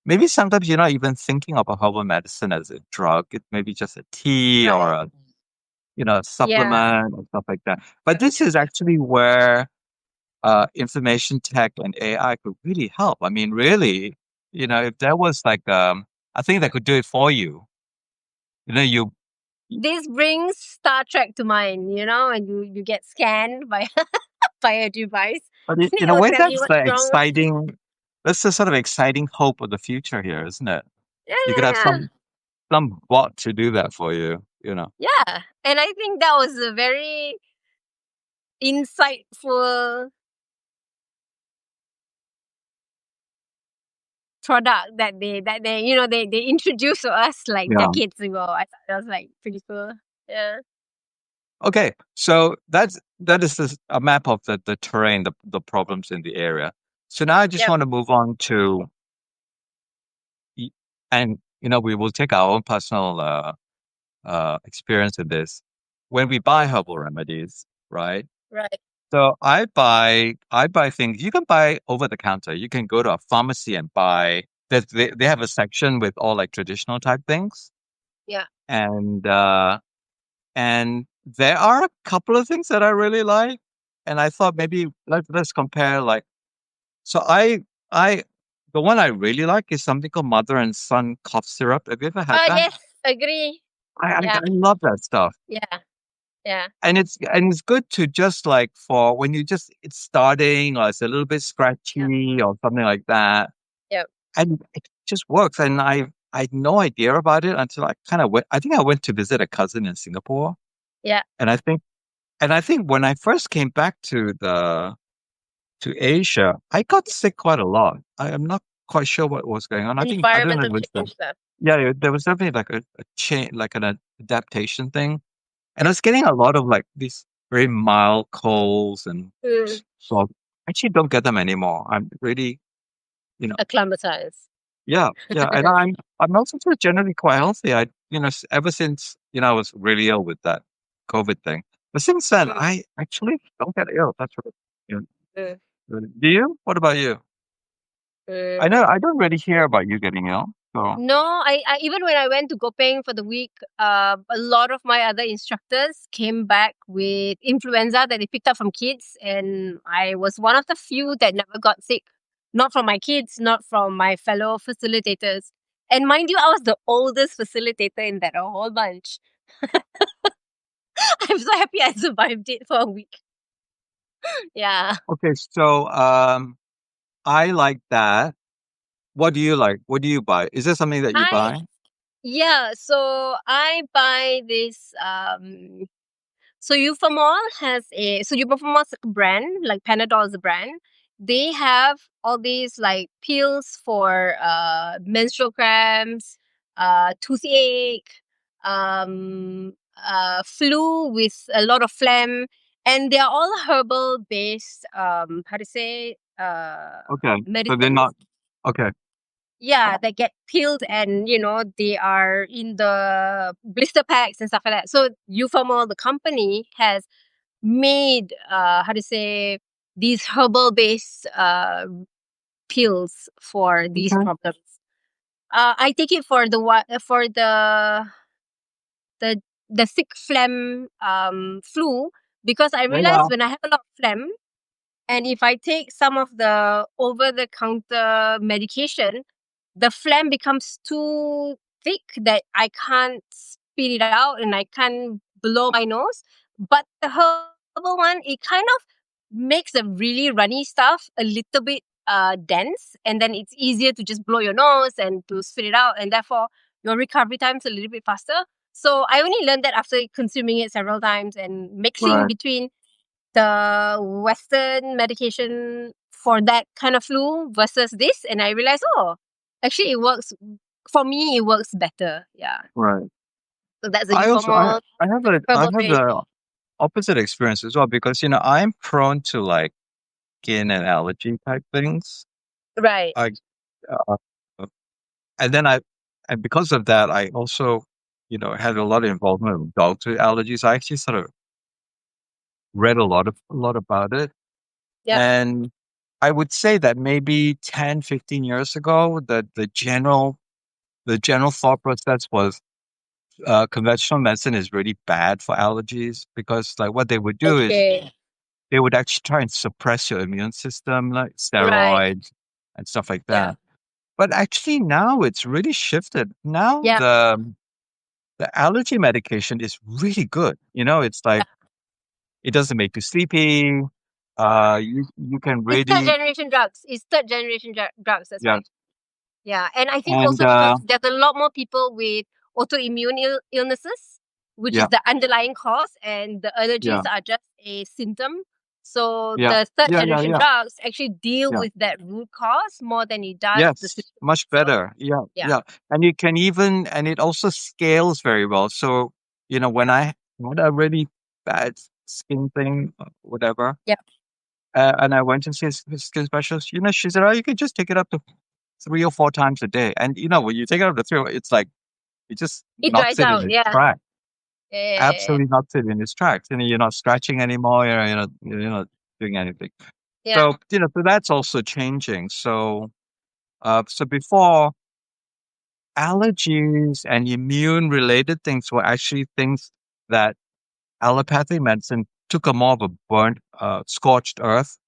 [SPEAKER 1] Maybe sometimes you're not even thinking of a herbal medicine as a drug. It may be just a tea or
[SPEAKER 2] Right.
[SPEAKER 1] a
[SPEAKER 2] Yeah.
[SPEAKER 1] supplement or stuff like that. But this is actually where information tech and AI could really help. I mean, really, if there was like a thing that could do it for you, you.
[SPEAKER 2] This brings Star Trek to mind, and you get scanned by by a device
[SPEAKER 1] But
[SPEAKER 2] and
[SPEAKER 1] in
[SPEAKER 2] it
[SPEAKER 1] a
[SPEAKER 2] will
[SPEAKER 1] way,
[SPEAKER 2] tell you
[SPEAKER 1] that's
[SPEAKER 2] what's
[SPEAKER 1] the
[SPEAKER 2] wrong.
[SPEAKER 1] exciting. That's the sort of exciting hope of the future here, isn't it?
[SPEAKER 2] Yeah,
[SPEAKER 1] You could
[SPEAKER 2] yeah,
[SPEAKER 1] have
[SPEAKER 2] yeah.
[SPEAKER 1] some bot to do that for you.
[SPEAKER 2] Yeah. And I think that was a very insightful product that they introduced to us like
[SPEAKER 1] Yeah.
[SPEAKER 2] decades ago. I thought that was like pretty cool. Yeah.
[SPEAKER 1] Okay, so that is a map of the terrain, the problems in the area. So now I just
[SPEAKER 2] Yep.
[SPEAKER 1] want to move on to, y- and we will take our own personal experience in this. When we buy herbal remedies, right?
[SPEAKER 2] Right.
[SPEAKER 1] So I buy things you can buy over the counter. You can go to a pharmacy and buy. They have a section with all like traditional type things,
[SPEAKER 2] Yeah.
[SPEAKER 1] and there are a couple of things that I really like, and I thought maybe let's compare. Like, so I the one I really like is something called Mother and Son cough syrup. Have you ever had
[SPEAKER 2] Oh
[SPEAKER 1] that?
[SPEAKER 2] yes, agree.
[SPEAKER 1] I
[SPEAKER 2] Yeah.
[SPEAKER 1] love that stuff.
[SPEAKER 2] Yeah. Yeah.
[SPEAKER 1] And it's good to just like for when it's starting or it's a little bit
[SPEAKER 2] Yep.
[SPEAKER 1] scratchy or something like that,
[SPEAKER 2] Yep.
[SPEAKER 1] and it just works. And I had no idea about it until I kind of went. I think I went to visit a cousin in Singapore,
[SPEAKER 2] Yeah.
[SPEAKER 1] and I think when I first came back to Asia, I got sick quite a lot. I am not quite sure what was going on. I don't know if
[SPEAKER 2] Environmental
[SPEAKER 1] it was
[SPEAKER 2] change stuff.
[SPEAKER 1] there was definitely like a change, like an adaptation thing. And I was getting a lot of like these very mild colds and
[SPEAKER 2] Mm.
[SPEAKER 1] so I actually don't get them anymore. I'm really, you know,
[SPEAKER 2] Acclimatize.
[SPEAKER 1] yeah, yeah. And I'm also just generally quite healthy. Ever since, I was really ill with that COVID thing. But since then,
[SPEAKER 2] Mm.
[SPEAKER 1] I actually don't get ill. That's what, you
[SPEAKER 2] Mm.
[SPEAKER 1] do you? What about you?
[SPEAKER 2] Mm.
[SPEAKER 1] I know I don't really hear about you getting ill. So,
[SPEAKER 2] No, I even when I went to Gopeng for the week, a lot of my other instructors came back with influenza that they picked up from kids, and I was one of the few that never got sick. Not from my kids, not from my fellow facilitators. And mind you, I was the oldest facilitator in that whole bunch. I'm so happy I survived it for a week. Yeah.
[SPEAKER 1] okay, so I like that. What do you like? What do you buy? Is there something that you
[SPEAKER 2] I
[SPEAKER 1] buy?
[SPEAKER 2] yeah, so I buy this so Euphamol has so Euphamol is a brand, like Panadol is a brand. They have all these like pills for menstrual cramps, toothache, flu with a lot of phlegm, and they are all herbal based how to say
[SPEAKER 1] Okay, so they're
[SPEAKER 2] medicines.
[SPEAKER 1] not okay.
[SPEAKER 2] Yeah, they get peeled and they are in the blister packs and stuff like that. So Euphamol, the company, has made how to say these herbal based pills for these
[SPEAKER 1] Okay.
[SPEAKER 2] problems. I take it for for the the sick phlegm flu because I
[SPEAKER 1] Yeah, yeah.
[SPEAKER 2] realized when I have a lot of phlegm and if I take some of the over the counter medication, the phlegm becomes too thick that I can't spit it out and I can't blow my nose. But the herbal one, it kind of makes the really runny stuff a little bit dense, and then it's easier to just blow your nose and to spit it out, and therefore your recovery time's a little bit faster. So I only learned that after consuming it several times and mixing
[SPEAKER 1] Right.
[SPEAKER 2] between the Western medication for that kind of flu versus this, and I realized, oh, actually, it works for me. It works better. Yeah.
[SPEAKER 1] Right.
[SPEAKER 2] So that's the
[SPEAKER 1] I also
[SPEAKER 2] euformal
[SPEAKER 1] I
[SPEAKER 2] herbal
[SPEAKER 1] have
[SPEAKER 2] base.
[SPEAKER 1] the opposite experience as well because I'm prone to like skin and allergy type things.
[SPEAKER 2] Right.
[SPEAKER 1] I uh, and then I and because of that I also had a lot of involvement with dog food allergies. I actually sort of read a lot about it,
[SPEAKER 2] Yeah.
[SPEAKER 1] and I would say that maybe 10, 15 years ago the general thought process was conventional medicine is really bad for allergies because like what they would do is
[SPEAKER 2] Okay.
[SPEAKER 1] they would actually try and suppress your immune system, like
[SPEAKER 2] Right.
[SPEAKER 1] steroids and stuff like
[SPEAKER 2] Yeah.
[SPEAKER 1] that. But actually now it's really shifted. Now
[SPEAKER 2] Yeah.
[SPEAKER 1] the allergy medication is really good. It's
[SPEAKER 2] Yeah.
[SPEAKER 1] like it doesn't make you sleepy. You can
[SPEAKER 2] It's third
[SPEAKER 1] really
[SPEAKER 2] generation drugs. It's third generation drugs. That's
[SPEAKER 1] yeah
[SPEAKER 2] why. Yeah, and I think
[SPEAKER 1] and
[SPEAKER 2] also because there's a lot more people with autoimmune illnesses, which is
[SPEAKER 1] yeah
[SPEAKER 2] the underlying cause, and the allergies
[SPEAKER 1] yeah
[SPEAKER 2] are just a symptom. So
[SPEAKER 1] yeah
[SPEAKER 2] the third
[SPEAKER 1] yeah yeah
[SPEAKER 2] generation
[SPEAKER 1] yeah
[SPEAKER 2] drugs actually deal
[SPEAKER 1] yeah
[SPEAKER 2] with that root cause more than it does the
[SPEAKER 1] yes,
[SPEAKER 2] symptom.
[SPEAKER 1] much
[SPEAKER 2] So
[SPEAKER 1] better. Yeah,
[SPEAKER 2] yeah,
[SPEAKER 1] yeah. And you can even and it also scales very well. So, when I had a really bad skin thing, whatever,
[SPEAKER 2] yeah,
[SPEAKER 1] and I went and see a skin specialist, she said, "Oh, you can just take it up to 3 or 4 times a day." And when you take it up to three, it's like it just
[SPEAKER 2] it
[SPEAKER 1] knocks
[SPEAKER 2] dries
[SPEAKER 1] it in
[SPEAKER 2] out.
[SPEAKER 1] its
[SPEAKER 2] Yeah,
[SPEAKER 1] track.
[SPEAKER 2] yeah, yeah, yeah.
[SPEAKER 1] Absolutely knocks it in its tracks. And you're not scratching anymore. You're not doing anything.
[SPEAKER 2] Yeah.
[SPEAKER 1] So that's also changing. So before allergies and immune related things were actually things that allopathic medicine took a more of a burnt, scorched earth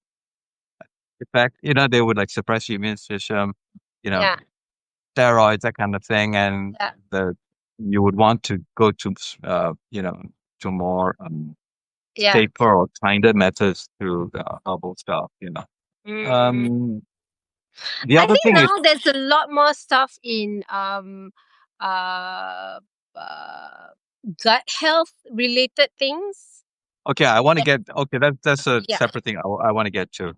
[SPEAKER 1] effect. They would like suppress your immune system, you know,
[SPEAKER 2] Yeah,
[SPEAKER 1] steroids, that kind of thing. And
[SPEAKER 2] yeah,
[SPEAKER 1] you would want to go to, to more
[SPEAKER 2] yeah.
[SPEAKER 1] safer or kinder methods to the herbal stuff.
[SPEAKER 2] Mm.
[SPEAKER 1] Um, the
[SPEAKER 2] I
[SPEAKER 1] other
[SPEAKER 2] think
[SPEAKER 1] thing is,
[SPEAKER 2] now there's a lot more stuff in uh, uh gut health related things.
[SPEAKER 1] okay, I want to
[SPEAKER 2] That,
[SPEAKER 1] get, okay, that's a
[SPEAKER 2] yeah.
[SPEAKER 1] separate thing I want to get to.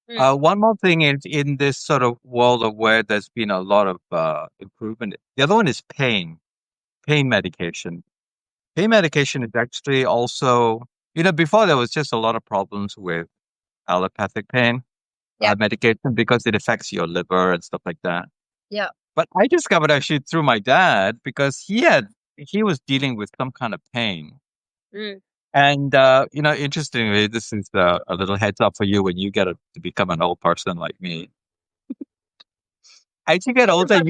[SPEAKER 2] Mm,
[SPEAKER 1] One more thing in this sort of world of where there's been a lot of improvement. The other one is pain medication. Pain medication is actually also, before there was just a lot of problems with allopathic pain
[SPEAKER 2] yeah.
[SPEAKER 1] medication because it affects your liver and stuff like that.
[SPEAKER 2] Yeah.
[SPEAKER 1] But I discovered actually through my dad because he was dealing with some kind of pain.
[SPEAKER 2] Mm.
[SPEAKER 1] And interestingly, this is a little heads up for you when you get to become an old person like me. As you get older,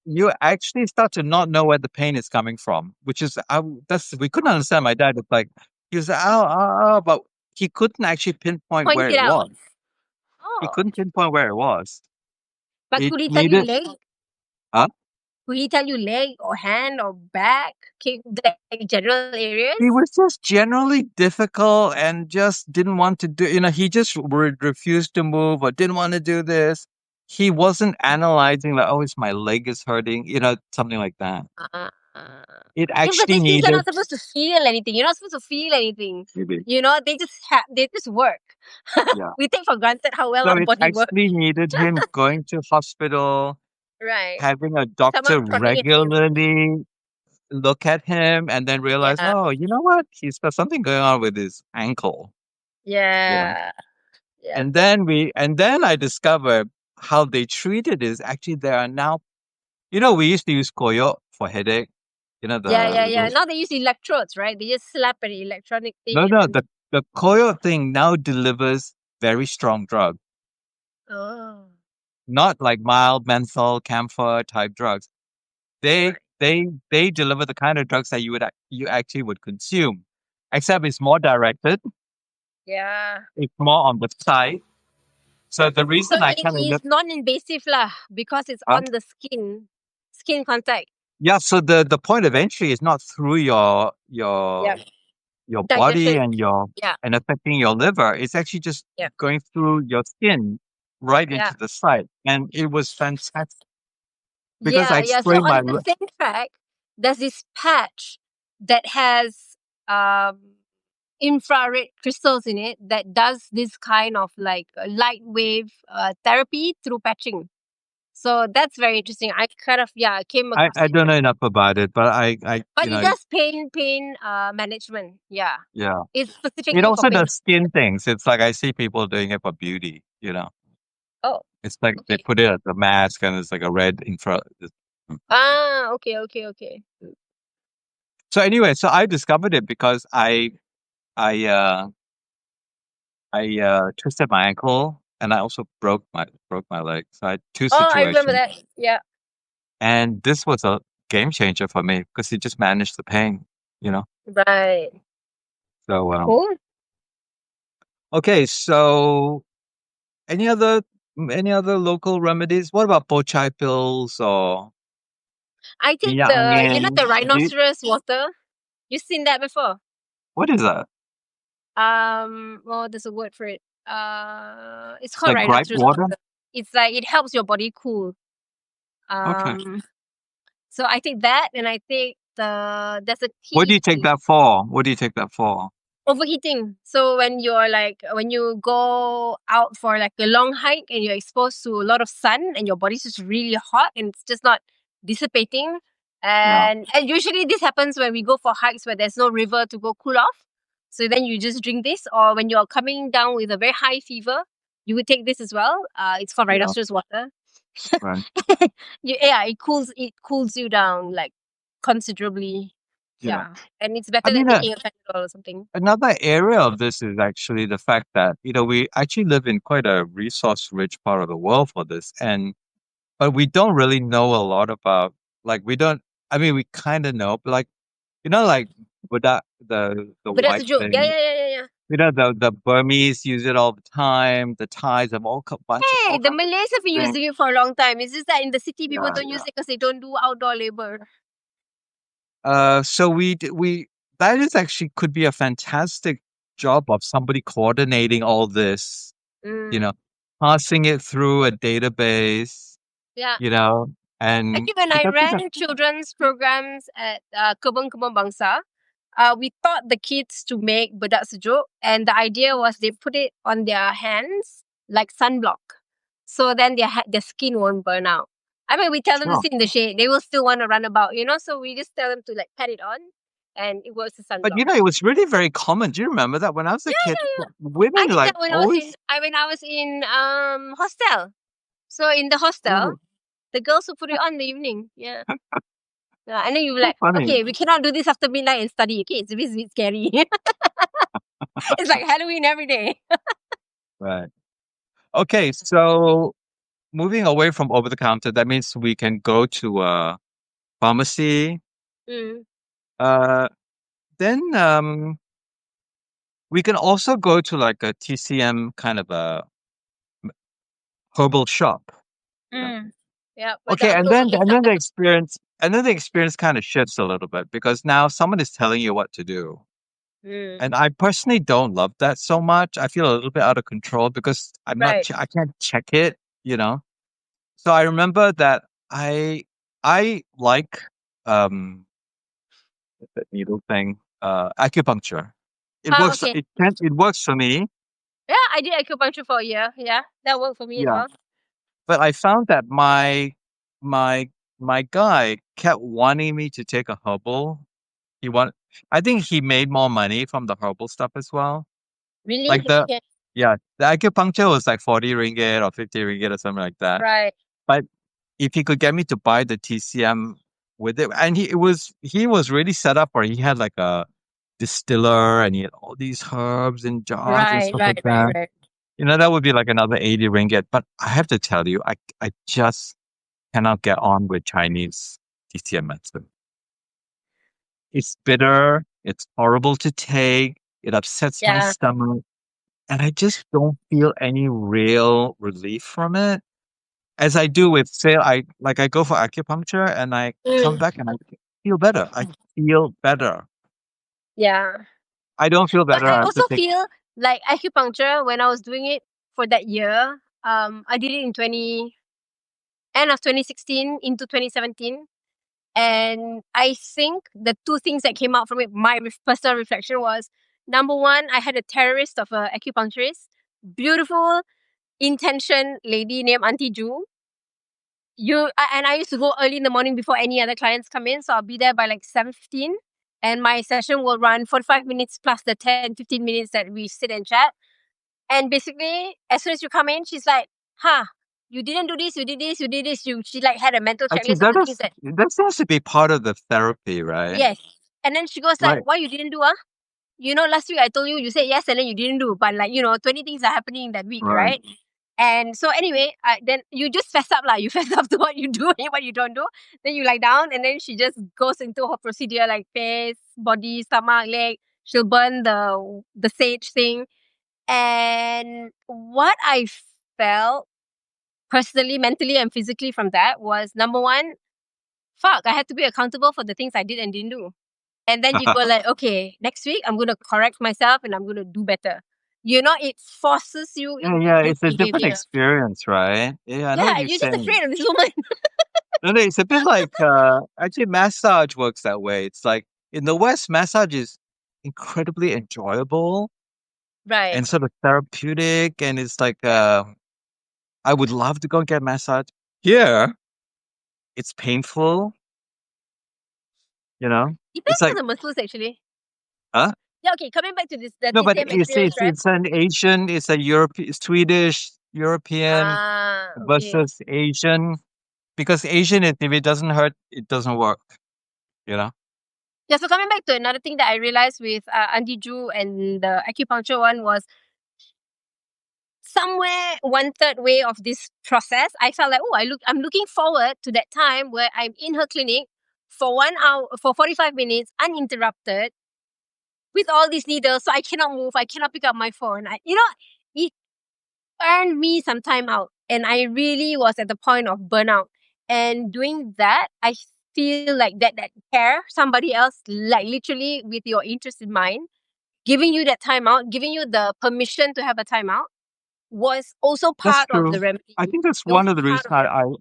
[SPEAKER 1] you actually start to not know where the pain is coming from, which is that's we couldn't understand. My dad was like, he was like, ow, ow, ow, but he couldn't actually pinpoint
[SPEAKER 2] Point
[SPEAKER 1] where
[SPEAKER 2] it
[SPEAKER 1] it
[SPEAKER 2] out.
[SPEAKER 1] was. He
[SPEAKER 2] Oh,
[SPEAKER 1] couldn't pinpoint where it was.
[SPEAKER 2] but
[SPEAKER 1] It
[SPEAKER 2] could he tell you
[SPEAKER 1] needed,
[SPEAKER 2] leg?
[SPEAKER 1] huh?
[SPEAKER 2] Could he tell you leg or hand or back? Okay, like general areas.
[SPEAKER 1] He was just generally difficult and just didn't want to do. He just refused to move or didn't want to do this. He wasn't analyzing like, oh, it's my leg is hurting. Something like that.
[SPEAKER 2] Uh,
[SPEAKER 1] It
[SPEAKER 2] yeah, but
[SPEAKER 1] actually
[SPEAKER 2] these kids are
[SPEAKER 1] needed.
[SPEAKER 2] not supposed to feel anything. You're not supposed to feel anything.
[SPEAKER 1] Maybe.
[SPEAKER 2] They just work.
[SPEAKER 1] Yeah.
[SPEAKER 2] We take for granted how well
[SPEAKER 1] So
[SPEAKER 2] our
[SPEAKER 1] it
[SPEAKER 2] body works.
[SPEAKER 1] actually needed him going to hospital,
[SPEAKER 2] Right.
[SPEAKER 1] having a
[SPEAKER 2] Someone
[SPEAKER 1] doctor
[SPEAKER 2] prodding at him.
[SPEAKER 1] regularly look at him, and then realize,
[SPEAKER 2] Yeah.
[SPEAKER 1] oh, you know what? He's got something going on with his ankle. You know.
[SPEAKER 2] Yeah. Yeah.
[SPEAKER 1] And then I discovered how they treat it is actually there are now. We used to use koyo for headache.
[SPEAKER 2] Yeah,
[SPEAKER 1] The
[SPEAKER 2] yeah, yeah.
[SPEAKER 1] little
[SPEAKER 2] Now they use electrodes, right? They just slap an electronic
[SPEAKER 1] no,
[SPEAKER 2] thing and
[SPEAKER 1] no,
[SPEAKER 2] then.
[SPEAKER 1] the koyo thing now delivers very strong drug,
[SPEAKER 2] Oh.
[SPEAKER 1] not like mild menthol, camphor type drugs. They
[SPEAKER 2] Right.
[SPEAKER 1] they deliver the kind of drugs that you actually would consume, except it's more directed.
[SPEAKER 2] Yeah.
[SPEAKER 1] It's more on the side. So the
[SPEAKER 2] So
[SPEAKER 1] reason I
[SPEAKER 2] it
[SPEAKER 1] kind of
[SPEAKER 2] is non-invasive lah because it's on the skin contact.
[SPEAKER 1] yeah. So the point of entry is not through your
[SPEAKER 2] Yeah.
[SPEAKER 1] body
[SPEAKER 2] Digestion.
[SPEAKER 1] and your
[SPEAKER 2] Yeah.
[SPEAKER 1] and affecting your liver. It's actually just
[SPEAKER 2] Yeah.
[SPEAKER 1] going through your skin right
[SPEAKER 2] Yeah.
[SPEAKER 1] into the site, and it was fantastic because I
[SPEAKER 2] Yeah. Yeah. So
[SPEAKER 1] explained
[SPEAKER 2] on the same track, there's this patch that has um infrared crystals in it that does this kind of like light wave therapy through patching. So that's very interesting. I kind of came across
[SPEAKER 1] I
[SPEAKER 2] it,
[SPEAKER 1] don't know enough about it, but I
[SPEAKER 2] but it does pain management. Yeah,
[SPEAKER 1] yeah.
[SPEAKER 2] it's
[SPEAKER 1] It
[SPEAKER 2] specifically for
[SPEAKER 1] also
[SPEAKER 2] pain.
[SPEAKER 1] does skin things. It's like I see people doing it for beauty.
[SPEAKER 2] Oh,
[SPEAKER 1] It's like they
[SPEAKER 2] okay.
[SPEAKER 1] put it as a mask and it's like a red infra.
[SPEAKER 2] Ah, okay, okay, okay.
[SPEAKER 1] So anyway, so I discovered it because I uh I twisted my ankle and I also broke my leg. So I had two
[SPEAKER 2] Oh, I remember
[SPEAKER 1] situations.
[SPEAKER 2] that. Yeah,
[SPEAKER 1] And this was a game changer for me because he just managed the pain, you know.
[SPEAKER 2] right.
[SPEAKER 1] So
[SPEAKER 2] Cool.
[SPEAKER 1] okay, so any other local remedies? What about pochai pills or
[SPEAKER 2] I take
[SPEAKER 1] minyak angin?
[SPEAKER 2] the rhinoceros water. You seen that before?
[SPEAKER 1] What is that?
[SPEAKER 2] Well, there's a word for it. It's called
[SPEAKER 1] Like gripe
[SPEAKER 2] rhinoceros
[SPEAKER 1] water?
[SPEAKER 2] water. It's like it helps your body cool.
[SPEAKER 1] Okay.
[SPEAKER 2] Um, so I take that, and I take there's a
[SPEAKER 1] What do
[SPEAKER 2] tea
[SPEAKER 1] you take
[SPEAKER 2] tree.
[SPEAKER 1] that for? What do you take that for?
[SPEAKER 2] Overheating. So when you go out for like a long hike and you're exposed to a lot of sun and your body's just really hot and it's just not dissipating.
[SPEAKER 1] Yeah,
[SPEAKER 2] And usually this happens when we go for hikes where there's no river to go cool off. So then you just drink this, or when you're coming down with a very high fever, you would take this as well. It's called
[SPEAKER 1] yeah,
[SPEAKER 2] rhinoceros water.
[SPEAKER 1] right.
[SPEAKER 2] It cools you down like considerably.
[SPEAKER 1] Yeah.
[SPEAKER 2] Yeah. And it's
[SPEAKER 1] I
[SPEAKER 2] better than
[SPEAKER 1] mean,
[SPEAKER 2] taking a Panadol or something.
[SPEAKER 1] another area of this is actually the fact that, we actually live in quite a resource-rich part of the world for this. But we don't really know a lot about, like, we don't, I mean, we kind of know, but like, like Buddha, the
[SPEAKER 2] But that's
[SPEAKER 1] white
[SPEAKER 2] a joke. Yeah,
[SPEAKER 1] thing,
[SPEAKER 2] yeah, yeah, yeah, yeah.
[SPEAKER 1] the Burmese use it all the time. The Thais have
[SPEAKER 2] Hey,
[SPEAKER 1] all
[SPEAKER 2] the
[SPEAKER 1] kinds of
[SPEAKER 2] Malays have been
[SPEAKER 1] things.
[SPEAKER 2] using it for a long time. It's just that in the city, people
[SPEAKER 1] Yeah,
[SPEAKER 2] don't use
[SPEAKER 1] yeah.
[SPEAKER 2] it because they don't do outdoor labor.
[SPEAKER 1] So we that is actually could be a fantastic job of somebody coordinating all this, you
[SPEAKER 2] Mm,
[SPEAKER 1] know, passing it through a database,
[SPEAKER 2] yeah.
[SPEAKER 1] you know, and
[SPEAKER 2] Actually, when I
[SPEAKER 1] because
[SPEAKER 2] ran children's programs at Kebun Bangsa, we taught the kids to make bedak sejuk, and the idea was they put it on their hands like sunblock, so then their skin won't burn out. I mean, we tell them to
[SPEAKER 1] sure,
[SPEAKER 2] sit in the shade; they will still want to run about, you know. So we just tell them to like pat it on, and it works as
[SPEAKER 1] but
[SPEAKER 2] sunblock.
[SPEAKER 1] it was really very common. Do you remember that when I was a
[SPEAKER 2] Yeah,
[SPEAKER 1] kid,
[SPEAKER 2] yeah, yeah. I
[SPEAKER 1] women
[SPEAKER 2] did
[SPEAKER 1] like
[SPEAKER 2] that when
[SPEAKER 1] always
[SPEAKER 2] I was in hostel. So in the hostel,
[SPEAKER 1] really
[SPEAKER 2] the girls will put it on in the evening. Yeah. Yeah, and then you were
[SPEAKER 1] so
[SPEAKER 2] like,
[SPEAKER 1] funny,
[SPEAKER 2] okay, we cannot do this after midnight and study. Okay, it's a bit scary. It's like Halloween every day.
[SPEAKER 1] right? Okay, so moving away from over the counter, that means we can go to a pharmacy.
[SPEAKER 2] Mm.
[SPEAKER 1] Uh, then we can also go to like a TCM kind of a herbal shop. You know?
[SPEAKER 2] Mm. Yeah, where the
[SPEAKER 1] Okay,
[SPEAKER 2] uncle will make up the.
[SPEAKER 1] and then the experience kind of shifts a little bit because now someone is telling you what to do.
[SPEAKER 2] Mm.
[SPEAKER 1] And I personally don't love that so much. I feel a little bit out of control because
[SPEAKER 2] Right.
[SPEAKER 1] I can't check it, you know. So I remember that I like um the needle thing, acupuncture.
[SPEAKER 2] Okay.
[SPEAKER 1] It works for me.
[SPEAKER 2] Yeah, I did acupuncture for a year. Yeah, that worked for me as
[SPEAKER 1] Yeah.
[SPEAKER 2] well.
[SPEAKER 1] But I found that my my guy kept wanting me to take a herbal. He want I think he made more money from the herbal stuff as well.
[SPEAKER 2] Really?
[SPEAKER 1] Like the
[SPEAKER 2] Okay.
[SPEAKER 1] Yeah, the acupuncture was like 40 ringgit or 50 ringgit or something like that.
[SPEAKER 2] Right.
[SPEAKER 1] But if he could get me to buy the TCM with it, and he was really set up for it. He had like a distiller and he had all these herbs and jars and
[SPEAKER 2] Right.
[SPEAKER 1] stuff
[SPEAKER 2] Right.
[SPEAKER 1] like
[SPEAKER 2] Right.
[SPEAKER 1] that.
[SPEAKER 2] Right.
[SPEAKER 1] You know, that would be like another 80 ringgit. But I have to tell you, I just cannot get on with Chinese TCM medicine. It's bitter, it's horrible to take, it upsets my
[SPEAKER 2] Yeah.
[SPEAKER 1] stomach, and I just don't feel any real relief from it. As I do with, say, I go for acupuncture and I come
[SPEAKER 2] Mm.
[SPEAKER 1] back and I feel better. I feel better.
[SPEAKER 2] Yeah.
[SPEAKER 1] I don't feel
[SPEAKER 2] But
[SPEAKER 1] better.
[SPEAKER 2] I
[SPEAKER 1] I have to
[SPEAKER 2] also
[SPEAKER 1] take.
[SPEAKER 2] feel like acupuncture when I was doing it for that year. I did it in 20 end of 2016 into 2017. And I think the two things that came out from it, my personal reflection was number one, I had a terrorist of a acupuncturist, beautiful intention lady named Auntie Ju. And I used to go early in the morning before any other clients come in, so I'll be there by like 7:15, and my session will run 45 minutes plus the 10-15 minutes that we sit and chat. And basically, as soon as you come in, she's like, "Huh, you didn't do this, you did this, you did this." She like had a mental
[SPEAKER 1] Actually,
[SPEAKER 2] checklist of the things that.
[SPEAKER 1] that seems to be part of the therapy, right?
[SPEAKER 2] Yes. And then she goes like,
[SPEAKER 1] Like,
[SPEAKER 2] "Why you didn't do, ah? Last week I told you, you said yes and then you didn't do. But like, 20 things are happening in that week,
[SPEAKER 1] right.
[SPEAKER 2] right?" And so anyway, then you just fess up lah. You fess up to what you do and what you don't do. Then you lie down and then she just goes into her procedure like face, body, stomach, leg. She'll burn the sage thing. And what I felt personally, mentally and physically from that was number one, fuck, I had to be accountable for the things I did and didn't do. And then you go like, okay, next week I'm gonna correct myself and I'm gonna do better. It forces you
[SPEAKER 1] Yeah,
[SPEAKER 2] into
[SPEAKER 1] yeah,
[SPEAKER 2] good
[SPEAKER 1] it's a different
[SPEAKER 2] behavior.
[SPEAKER 1] experience, right? Yeah, I know what
[SPEAKER 2] Yeah,
[SPEAKER 1] you're
[SPEAKER 2] you're just
[SPEAKER 1] saying.
[SPEAKER 2] afraid of this woman.
[SPEAKER 1] No, no, it's a bit like actually massage works that way. It's like in the West, massage is incredibly enjoyable
[SPEAKER 2] Right.
[SPEAKER 1] and sort of therapeutic, and it's like I would love to go and get massage. Here, it's painful, you know? It's
[SPEAKER 2] Depends on
[SPEAKER 1] like,
[SPEAKER 2] the masseuse actually.
[SPEAKER 1] huh?
[SPEAKER 2] Yeah, okay, coming back to this, the
[SPEAKER 1] No, but
[SPEAKER 2] TCM experience, right?
[SPEAKER 1] it's an Asian, it's a European, Swedish, European
[SPEAKER 2] Ah, okay.
[SPEAKER 1] versus Asian. Because Asian, if it doesn't hurt, it doesn't work, you know?
[SPEAKER 2] Yeah, so coming back to another thing that I realized with Auntie Ju and the acupuncture one was somewhere one third way of this process, I felt like, I'm looking forward to that time where I'm in her clinic for 1 hour, for 45 minutes, uninterrupted, with all these needles, so I cannot move, I cannot pick up my phone. It earned me some time out, and I really was at the point of burnout. And doing that, I feel like that care, somebody else, like literally with your interest in mind, giving you that time out, giving you the permission to have a time out, was also
[SPEAKER 1] That's
[SPEAKER 2] part of
[SPEAKER 1] true.
[SPEAKER 2] the remedy.
[SPEAKER 1] I think that's
[SPEAKER 2] It
[SPEAKER 1] one
[SPEAKER 2] was
[SPEAKER 1] of the
[SPEAKER 2] part
[SPEAKER 1] reasons
[SPEAKER 2] of the remedy.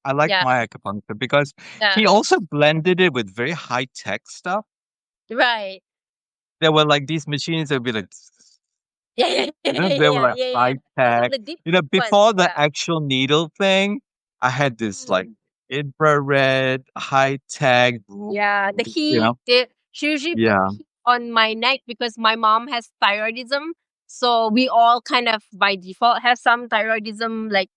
[SPEAKER 1] I like
[SPEAKER 2] Yeah,
[SPEAKER 1] my acupuncture because
[SPEAKER 2] yeah,
[SPEAKER 1] he also blended it with very high tech stuff.
[SPEAKER 2] right.
[SPEAKER 1] There were like these machines that would be like,
[SPEAKER 2] Yeah, yeah, yeah,
[SPEAKER 1] they were
[SPEAKER 2] yeah,
[SPEAKER 1] like
[SPEAKER 2] yeah, yeah.
[SPEAKER 1] high
[SPEAKER 2] Those are
[SPEAKER 1] tech.
[SPEAKER 2] the deep
[SPEAKER 1] You know,
[SPEAKER 2] ones.
[SPEAKER 1] before the
[SPEAKER 2] Yeah.
[SPEAKER 1] actual needle thing, I had this like
[SPEAKER 2] Mm.
[SPEAKER 1] infrared, high tech,
[SPEAKER 2] Yeah, the
[SPEAKER 1] you
[SPEAKER 2] heat.
[SPEAKER 1] know,
[SPEAKER 2] She usually put
[SPEAKER 1] yeah,
[SPEAKER 2] heat on my neck because my mom has thyroidism. So we all kind of by default have some thyroidism, like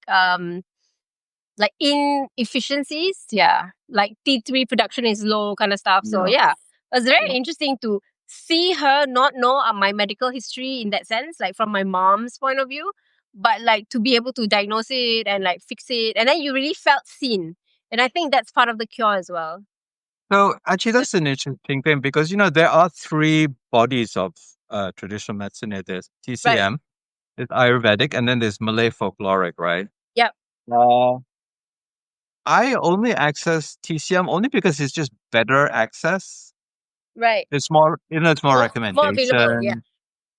[SPEAKER 2] inefficiencies. Yeah, like T3 production is low, kind of stuff. So
[SPEAKER 1] yeah,
[SPEAKER 2] yeah, it was very
[SPEAKER 1] yeah.
[SPEAKER 2] interesting to see her not know my medical history in that sense, like from my mom's point of view, but like to be able to diagnose it and like fix it, and then you really felt seen. And I think that's part of the cure as well.
[SPEAKER 1] So actually, that's an interesting thing because there are three bodies of traditional medicine. There's
[SPEAKER 2] Right.
[SPEAKER 1] TCM, there's Ayurvedic, and then there's Malay folkloric, right?
[SPEAKER 2] Yep.
[SPEAKER 1] Uh, I only access TCM only because it's just better access.
[SPEAKER 2] Right.
[SPEAKER 1] It's more, it's more
[SPEAKER 2] More available. Yeah.
[SPEAKER 1] recommendation.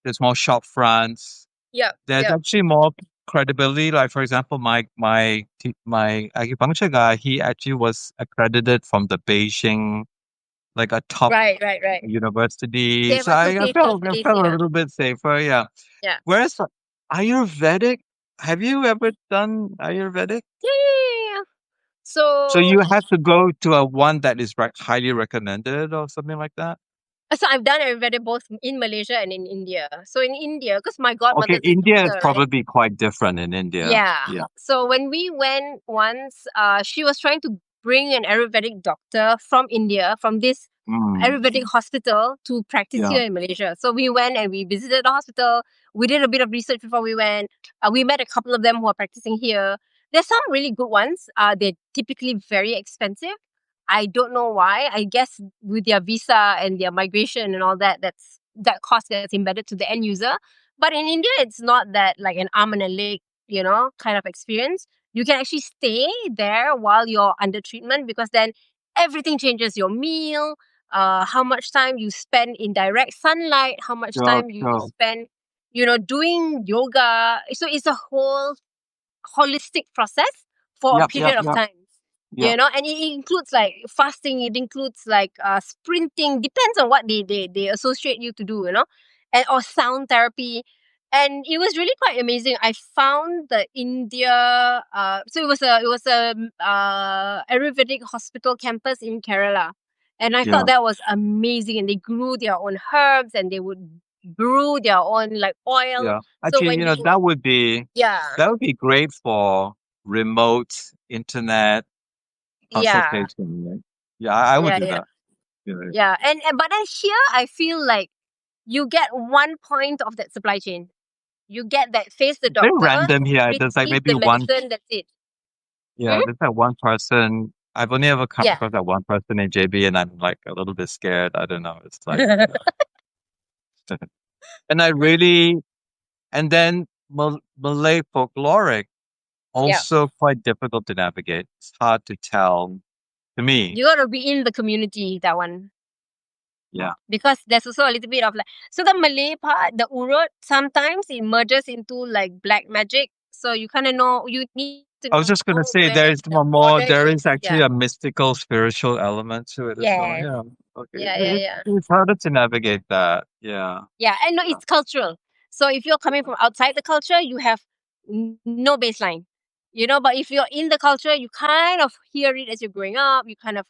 [SPEAKER 1] There's more shop fronts.
[SPEAKER 2] Yep.
[SPEAKER 1] There's
[SPEAKER 2] Yep.
[SPEAKER 1] actually more credibility. Like for example, my acupuncture guy, he actually was accredited from the Beijing, like a top
[SPEAKER 2] Right. Right. Right. They
[SPEAKER 1] university.
[SPEAKER 2] have
[SPEAKER 1] So I
[SPEAKER 2] association
[SPEAKER 1] I
[SPEAKER 2] base.
[SPEAKER 1] felt a
[SPEAKER 2] Yeah.
[SPEAKER 1] little bit safer. Yeah.
[SPEAKER 2] Yeah.
[SPEAKER 1] Whereas Ayurvedic, have you ever done Ayurvedic?
[SPEAKER 2] Yeah. Yeah. Yeah.
[SPEAKER 1] So
[SPEAKER 2] So
[SPEAKER 1] you have to go to a one that is highly recommended or something like that.
[SPEAKER 2] So I've done Ayurveda both in Malaysia and in India. So in India, because my
[SPEAKER 1] Okay,
[SPEAKER 2] godmother's a
[SPEAKER 1] India is
[SPEAKER 2] doctor, right?
[SPEAKER 1] probably quite different in India.
[SPEAKER 2] Yeah.
[SPEAKER 1] Yeah.
[SPEAKER 2] So when we went once, she was trying to bring an Ayurvedic doctor from India, from this
[SPEAKER 1] Mm,
[SPEAKER 2] Ayurvedic hospital to practice
[SPEAKER 1] yeah.
[SPEAKER 2] here in Malaysia. So we went and we visited the hospital. We did a bit of research before we went. We met a couple of them who are practicing here. There's some really good ones. They're typically very expensive. I don't know why. I guess with their visa and their migration and all that, that cost gets embedded to the end user. But in India, it's not that like an arm and a leg, kind of experience. You can actually stay there while you're under treatment, because then everything changes. Your meal, how much time you spend in direct sunlight, how much
[SPEAKER 1] Sure,
[SPEAKER 2] time you
[SPEAKER 1] sure.
[SPEAKER 2] spend, doing yoga. So it's a whole holistic process for a
[SPEAKER 1] Yep, yep,
[SPEAKER 2] period of
[SPEAKER 1] yep,
[SPEAKER 2] time.
[SPEAKER 1] yep.
[SPEAKER 2] And it includes like fasting, it includes like sprinting, depends on what they associate you to do, and or sound therapy. And it was really quite amazing. I found the India so it was a Ayurvedic hospital campus in Kerala. And I thought
[SPEAKER 1] Yeah,
[SPEAKER 2] that was amazing. And they grew their own herbs and they would brew their own like oil.
[SPEAKER 1] yeah.
[SPEAKER 2] So
[SPEAKER 1] Actually,
[SPEAKER 2] when you yeah,
[SPEAKER 1] that would be great for remote internet
[SPEAKER 2] yeah,
[SPEAKER 1] consultation, right? Yeah, I would
[SPEAKER 2] yeah,
[SPEAKER 1] do
[SPEAKER 2] yeah.
[SPEAKER 1] that. Yeah.
[SPEAKER 2] Yeah, and but then here I feel like you get one point of that supply chain. You get that face the
[SPEAKER 1] Very
[SPEAKER 2] doctor,
[SPEAKER 1] random here. There's like
[SPEAKER 2] receive
[SPEAKER 1] maybe
[SPEAKER 2] the
[SPEAKER 1] one,
[SPEAKER 2] medicine, that's it.
[SPEAKER 1] yeah,
[SPEAKER 2] Hmm?
[SPEAKER 1] there's like one person. I've only ever come
[SPEAKER 2] Yeah.
[SPEAKER 1] across that one person in JB, and I'm like a little bit scared. I don't know. It's like, and I really, and then Malay folkloric
[SPEAKER 2] Yeah.
[SPEAKER 1] also quite difficult to navigate. It's hard to tell to me.
[SPEAKER 2] You gotta be in the community, that one.
[SPEAKER 1] Yeah.
[SPEAKER 2] Because there's also a little bit of like, so the Malay part, the urut, sometimes it merges into like black magic. So you kind of know, you need to
[SPEAKER 1] I was
[SPEAKER 2] know
[SPEAKER 1] just gonna say
[SPEAKER 2] where
[SPEAKER 1] there's
[SPEAKER 2] the
[SPEAKER 1] more.
[SPEAKER 2] border
[SPEAKER 1] There is
[SPEAKER 2] is.
[SPEAKER 1] actually
[SPEAKER 2] Yeah.
[SPEAKER 1] a mystical, spiritual element to it as well.
[SPEAKER 2] Yes.
[SPEAKER 1] Yeah. Okay.
[SPEAKER 2] Yeah, yeah, yeah.
[SPEAKER 1] It's harder to navigate that. Yeah.
[SPEAKER 2] Yeah, and no,
[SPEAKER 1] Yeah.
[SPEAKER 2] it's cultural. So if you're coming from outside the culture, you have no baseline, But if you're in the culture, you kind of hear it as you're growing up. You kind of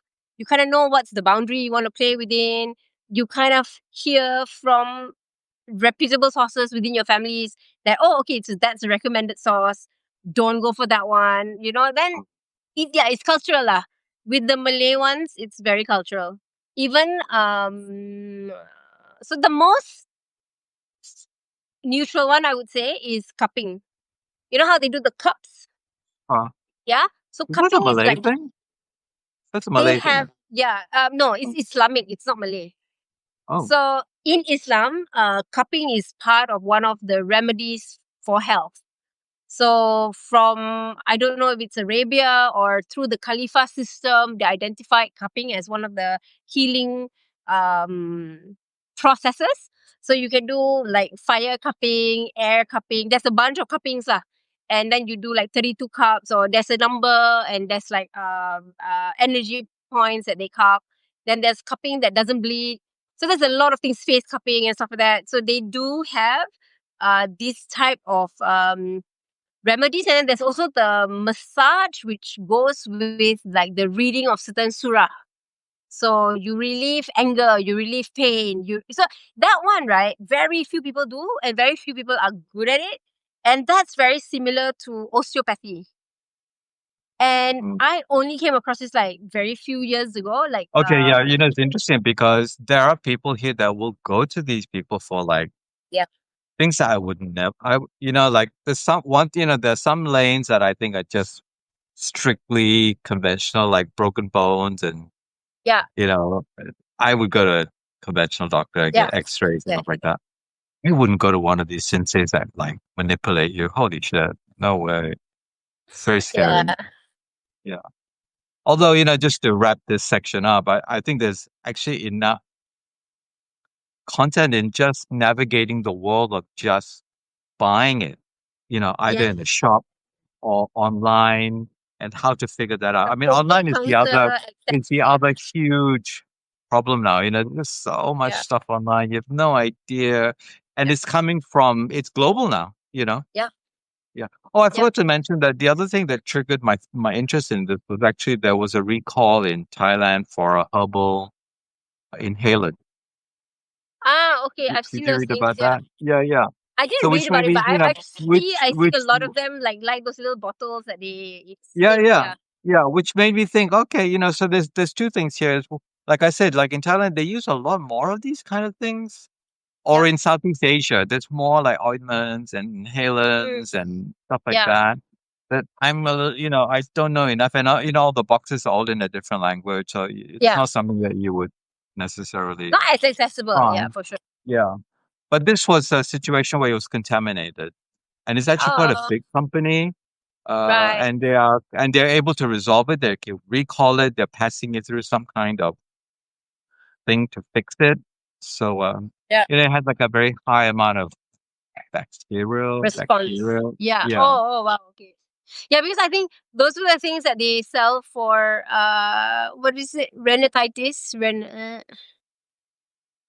[SPEAKER 2] know what's the boundary you want to play within. You kind of hear from reputable sources within your families that, oh, okay, so that's a recommended source. Don't go for that one. Then it's cultural lah. With the Malay ones, it's very cultural. Even so the most neutral one I would say is cupping. You know how they do the cups?
[SPEAKER 1] Huh.
[SPEAKER 2] Yeah. So
[SPEAKER 1] Is that a
[SPEAKER 2] cupping is
[SPEAKER 1] Malay
[SPEAKER 2] like
[SPEAKER 1] thing? That's a
[SPEAKER 2] they
[SPEAKER 1] Malay thing.
[SPEAKER 2] have, yeah, no, it's Islamic, it's not Malay.
[SPEAKER 1] Oh.
[SPEAKER 2] So in Islam, cupping is part of one of the remedies for health. So from, I don't know if it's Arabia or through the Khalifa system, they identified cupping as one of the healing um, processes. So you can do like fire cupping, air cupping. There's a bunch of cuppings lah. And then you do like 32 cups, or there's a number, and there's like energy points that they cup. Then there's cupping that doesn't bleed. So there's a lot of things, face cupping and stuff like that. So they do have this type of remedies. And then there's also the massage, which goes with like the reading of certain surah. So you relieve anger, you relieve pain. So that one, right? Very few people do, and very few people are good at it. And that's very similar to osteopathy. And
[SPEAKER 1] Mm.
[SPEAKER 2] I only came across this like very few years ago. Like
[SPEAKER 1] Okay. Yeah. It's interesting because there are people here that will go to these people for like
[SPEAKER 2] yeah,
[SPEAKER 1] things that I would never. Like there's there's some lanes that I think are just strictly conventional, like broken bones, and
[SPEAKER 2] Yeah,
[SPEAKER 1] you know, I would go to a conventional doctor and
[SPEAKER 2] yeah,
[SPEAKER 1] get X-rays and stuff like
[SPEAKER 2] exactly.
[SPEAKER 1] that. I wouldn't go to one of these senseis that like manipulate you. Holy shit! No way. It's very
[SPEAKER 2] Yeah,
[SPEAKER 1] scary. Yeah. Although, just to wrap this section up, I think there's actually enough content in just navigating the world of just buying it, either
[SPEAKER 2] yeah.
[SPEAKER 1] in the shop or online, and how to figure that out.
[SPEAKER 2] The
[SPEAKER 1] I mean,
[SPEAKER 2] over the
[SPEAKER 1] online
[SPEAKER 2] counter,
[SPEAKER 1] is the
[SPEAKER 2] etc.
[SPEAKER 1] other huge problem now. There's so much
[SPEAKER 2] Yeah,
[SPEAKER 1] stuff online. You have no idea. And
[SPEAKER 2] yeah,
[SPEAKER 1] it's global now,
[SPEAKER 2] yeah,
[SPEAKER 1] Yeah. Oh, I
[SPEAKER 2] yeah.
[SPEAKER 1] forgot to mention that the other thing that triggered my interest in this was actually there was a recall in Thailand for a herbal inhaler.
[SPEAKER 2] Ah, okay. I've
[SPEAKER 1] Did
[SPEAKER 2] seen
[SPEAKER 1] you
[SPEAKER 2] those
[SPEAKER 1] read
[SPEAKER 2] things.
[SPEAKER 1] about
[SPEAKER 2] Yeah,
[SPEAKER 1] that? Yeah, yeah.
[SPEAKER 2] I
[SPEAKER 1] So
[SPEAKER 2] didn't read
[SPEAKER 1] which
[SPEAKER 2] about it,
[SPEAKER 1] maybe,
[SPEAKER 2] but I see
[SPEAKER 1] which
[SPEAKER 2] a lot of them like those little bottles that it's
[SPEAKER 1] yeah,
[SPEAKER 2] thick.
[SPEAKER 1] yeah,
[SPEAKER 2] Yeah,
[SPEAKER 1] yeah, which made me think, okay, so there's two things here. Like I said, like in Thailand, they use a lot more of these kind of things. Or
[SPEAKER 2] yeah,
[SPEAKER 1] in Southeast Asia, there's more like ointments and
[SPEAKER 2] mm,
[SPEAKER 1] inhalants and stuff like
[SPEAKER 2] yeah,
[SPEAKER 1] that. That I'm a little, I don't know enough, and all the boxes are all in a different language, so it's
[SPEAKER 2] yeah.
[SPEAKER 1] not something that you would necessarily
[SPEAKER 2] Not as accessible. Yeah,
[SPEAKER 1] find.
[SPEAKER 2] for sure.
[SPEAKER 1] Yeah, but this was a situation where it was contaminated, and it's actually quite a
[SPEAKER 2] Oh,
[SPEAKER 1] big company,
[SPEAKER 2] right.
[SPEAKER 1] and they're able to resolve it. They can recall it. They're passing it through some kind of thing to fix it. So,
[SPEAKER 2] Yeah.
[SPEAKER 1] it had like a very high amount of
[SPEAKER 2] Response.
[SPEAKER 1] bacterial.
[SPEAKER 2] Yeah.
[SPEAKER 1] Yeah,
[SPEAKER 2] Oh, wow. Okay. Yeah, because I think those are the things that they sell for. What is it? Renatitis.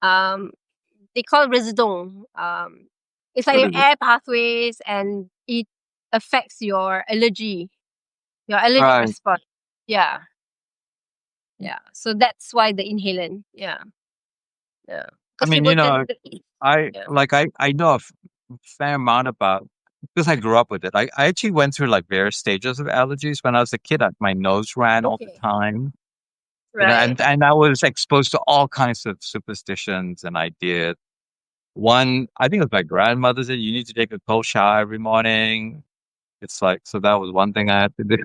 [SPEAKER 2] Um, they call it residon. It's like
[SPEAKER 1] what
[SPEAKER 2] your
[SPEAKER 1] is it?
[SPEAKER 2] air pathways, and it affects your allergic
[SPEAKER 1] Right.
[SPEAKER 2] response. Yeah, yeah. So that's why the inhalant. Yeah, yeah.
[SPEAKER 1] I
[SPEAKER 2] Because
[SPEAKER 1] mean,
[SPEAKER 2] people tend to. Yeah.
[SPEAKER 1] I know fair amount about because I grew up with it. I actually went through like various stages of allergies when I was a kid. My nose ran all the
[SPEAKER 2] Okay.
[SPEAKER 1] time,
[SPEAKER 2] Right.
[SPEAKER 1] and I was exposed to all kinds of superstitions and ideas. One, I think it was my grandmother said you need to take a cold shower every morning. It's like, so that was one thing I had to do,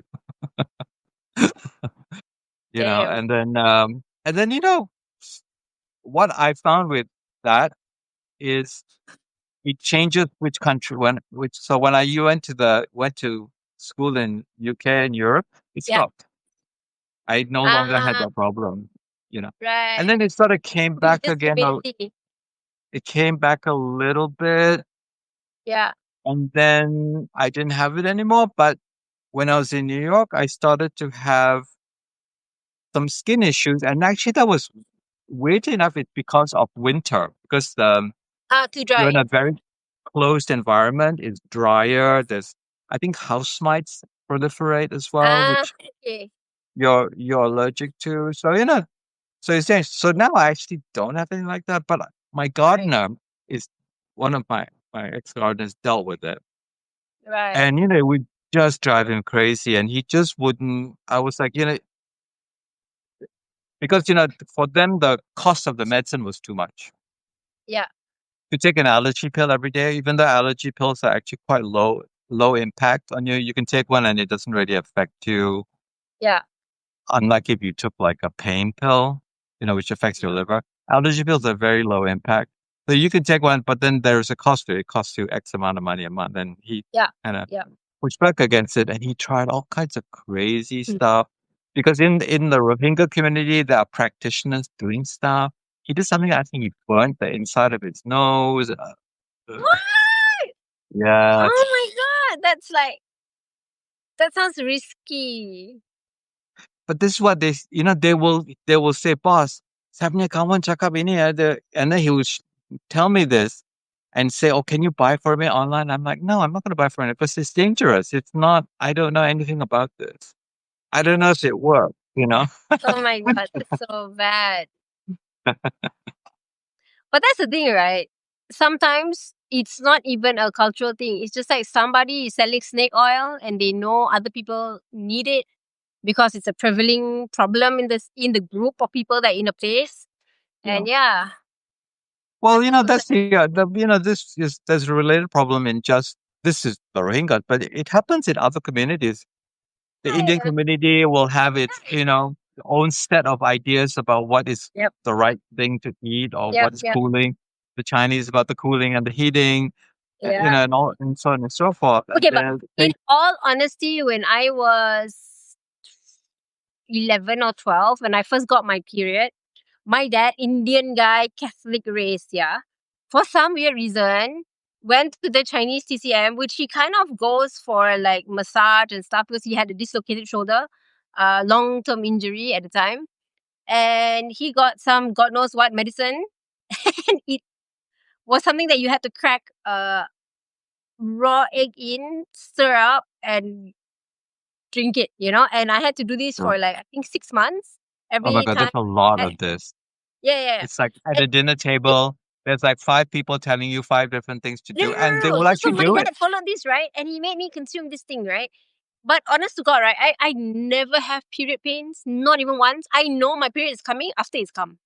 [SPEAKER 2] Damn.
[SPEAKER 1] and then, what I found with that is it changes which country so when I went to school in UK and Europe, it
[SPEAKER 2] Yeah.
[SPEAKER 1] stopped. I no longer had
[SPEAKER 2] Ah.
[SPEAKER 1] that problem, you know. And
[SPEAKER 2] Right.
[SPEAKER 1] then it sort of came
[SPEAKER 2] It's
[SPEAKER 1] back
[SPEAKER 2] just
[SPEAKER 1] again.
[SPEAKER 2] immunity.
[SPEAKER 1] It came back a little bit,
[SPEAKER 2] Yeah.
[SPEAKER 1] and then I didn't have it anymore. But when I was in New York, I started to have some skin issues, and actually that was weird enough. It's because of winter, because
[SPEAKER 2] Ah, too
[SPEAKER 1] you're in
[SPEAKER 2] dry.
[SPEAKER 1] a very closed environment. It's drier. There's, I think, house mites proliferate as well,
[SPEAKER 2] Ah.
[SPEAKER 1] which
[SPEAKER 2] Okay.
[SPEAKER 1] you're allergic to. So so it's strange. So now I actually don't have anything like that. But my
[SPEAKER 2] Right.
[SPEAKER 1] gardener is one of my ex gardeners dealt with it,
[SPEAKER 2] Right.
[SPEAKER 1] and it would just drive him crazy. And he just wouldn't. I was like, because for them the cost of the medicine was too much.
[SPEAKER 2] Yeah.
[SPEAKER 1] To take an allergy pill every day, even though allergy pills are actually quite low impact on you. You can take one and it doesn't really affect you.
[SPEAKER 2] Yeah.
[SPEAKER 1] Unlike if you took like a pain pill, which affects your
[SPEAKER 2] Mm.
[SPEAKER 1] liver. Allergy pills are very low impact. So you can take one, but then there's a cost to it. It costs you X amount of money a month. And he
[SPEAKER 2] Yeah.
[SPEAKER 1] kind of
[SPEAKER 2] Yeah.
[SPEAKER 1] pushed back against it and he tried all kinds of crazy
[SPEAKER 2] Mm.
[SPEAKER 1] stuff. Because in the Rohingya community, there are practitioners doing stuff. He did something, I think he burnt the inside of his nose. Uh,
[SPEAKER 2] What?
[SPEAKER 1] yeah,
[SPEAKER 2] Oh my god. That sounds risky.
[SPEAKER 1] but this is what they will say, boss, sabi niya kawan cakap ini ada, and then he will tell me this and say, oh, can you buy for me online? I'm like, no, I'm not going to buy for it because it's dangerous. It's not. I don't know anything about this. I don't know if it works.
[SPEAKER 2] Oh my god. That's so bad. But that's the thing, right? Sometimes it's not even a cultural thing. It's just like somebody is selling snake oil and they know other people need it because it's a prevailing problem in the group of people that are in a place.
[SPEAKER 1] Yeah.
[SPEAKER 2] And yeah.
[SPEAKER 1] Well, that's this is there's a related problem in just this is the Rohingya, but it happens in other communities. The Indian
[SPEAKER 2] Yeah,
[SPEAKER 1] community will have its, own set of ideas about what is
[SPEAKER 2] yep,
[SPEAKER 1] the right thing to eat or
[SPEAKER 2] yep,
[SPEAKER 1] what is
[SPEAKER 2] yep,
[SPEAKER 1] cooling. The Chinese about the cooling and the heating,
[SPEAKER 2] yeah.
[SPEAKER 1] and all and so on and so forth. And
[SPEAKER 2] Okay, but
[SPEAKER 1] then
[SPEAKER 2] in
[SPEAKER 1] they,
[SPEAKER 2] all honesty, when I was 11 or 12, when I first got my period, my dad, Indian guy, Catholic race, yeah, for some weird reason, went to the Chinese TCM, which he kind of goes for like massage and stuff because he had a dislocated shoulder, long term injury at the time. And he got some God knows what medicine. And it was something that you had to crack raw egg in, stir up, and drink it, And I had to do this
[SPEAKER 1] oh
[SPEAKER 2] for like, I think 6 months
[SPEAKER 1] my
[SPEAKER 2] every
[SPEAKER 1] God,
[SPEAKER 2] time.
[SPEAKER 1] there's a lot
[SPEAKER 2] I-
[SPEAKER 1] of this.
[SPEAKER 2] Yeah, yeah, yeah.
[SPEAKER 1] It's like at
[SPEAKER 2] And
[SPEAKER 1] a dinner
[SPEAKER 2] it,
[SPEAKER 1] table, there's like five people telling you five different things to
[SPEAKER 2] no,
[SPEAKER 1] do,
[SPEAKER 2] no,
[SPEAKER 1] and they
[SPEAKER 2] no, no.
[SPEAKER 1] will
[SPEAKER 2] So
[SPEAKER 1] actually
[SPEAKER 2] my
[SPEAKER 1] do it.
[SPEAKER 2] dad followed this, right? And he made me consume this thing, right? But honest to God, right? I never have period pains, not even once. I know my period is coming after it's come.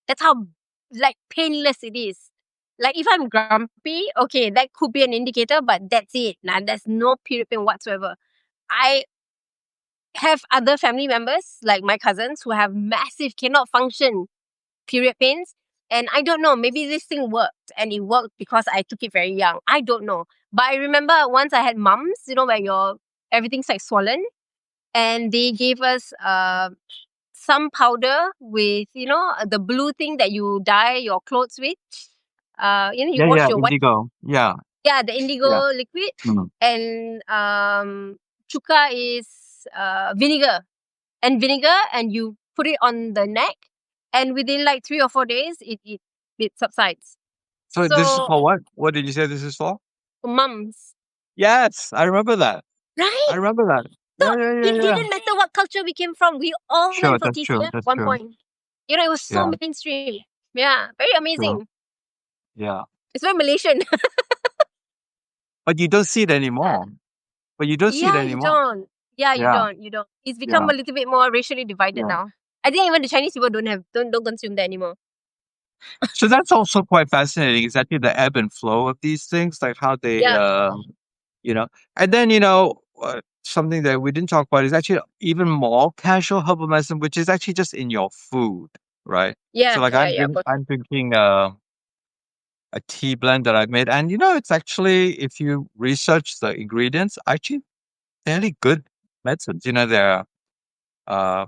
[SPEAKER 2] That's how like painless it is. Like if I'm grumpy, okay, that could be an indicator, but that's it. Nah, there's no period pain whatsoever. I have other family members, like my cousins, who have massive cannot function period pains. And I don't know, maybe this thing worked and it worked because I took it very young. I don't know. But I remember once I had mums, where everything's like swollen, and they gave us some powder with, the blue thing that you dye your clothes with. You
[SPEAKER 1] Yeah,
[SPEAKER 2] wash
[SPEAKER 1] yeah,
[SPEAKER 2] your white,
[SPEAKER 1] indigo. Yeah,
[SPEAKER 2] yeah, the
[SPEAKER 1] yeah.
[SPEAKER 2] indigo liquid,
[SPEAKER 1] Mm.
[SPEAKER 2] and chuka is vinegar, and you put it on the neck, and within like 3 or 4 days it subsides.
[SPEAKER 1] So this is
[SPEAKER 2] So
[SPEAKER 1] for what? What did you say this is for?
[SPEAKER 2] mums,
[SPEAKER 1] Yes, I remember that. I
[SPEAKER 2] right?
[SPEAKER 1] remember that.
[SPEAKER 2] So
[SPEAKER 1] Yeah, yeah, yeah,
[SPEAKER 2] it
[SPEAKER 1] yeah.
[SPEAKER 2] didn't matter what culture we came from, we all
[SPEAKER 1] Sure,
[SPEAKER 2] went for
[SPEAKER 1] that's true.
[SPEAKER 2] TCM at
[SPEAKER 1] That's
[SPEAKER 2] one
[SPEAKER 1] true.
[SPEAKER 2] point. It was so
[SPEAKER 1] Yeah,
[SPEAKER 2] mainstream. Yeah, very
[SPEAKER 1] sure.
[SPEAKER 2] amazing.
[SPEAKER 1] Yeah.
[SPEAKER 2] It's very Malaysian.
[SPEAKER 1] But you don't see it
[SPEAKER 2] Yeah.
[SPEAKER 1] anymore. But you don't see it
[SPEAKER 2] Yeah, you
[SPEAKER 1] anymore.
[SPEAKER 2] don't. Yeah, you
[SPEAKER 1] Yeah,
[SPEAKER 2] don't. You don't. It's become
[SPEAKER 1] yeah,
[SPEAKER 2] a little bit more racially divided
[SPEAKER 1] yeah.
[SPEAKER 2] now. I think even the Chinese people don't consume that anymore.
[SPEAKER 1] So that's also quite fascinating. Is actually the ebb and flow of these things, like how they,
[SPEAKER 2] Yeah,
[SPEAKER 1] you know, and then something that we didn't talk about is actually even more casual herbal medicine, which is actually just in your food, right? So
[SPEAKER 2] yeah,
[SPEAKER 1] like
[SPEAKER 2] yeah, yeah. For sure.
[SPEAKER 1] I'm drinking a tea blend that I've made, and it's actually if you research the ingredients, actually fairly good medicines. They're uh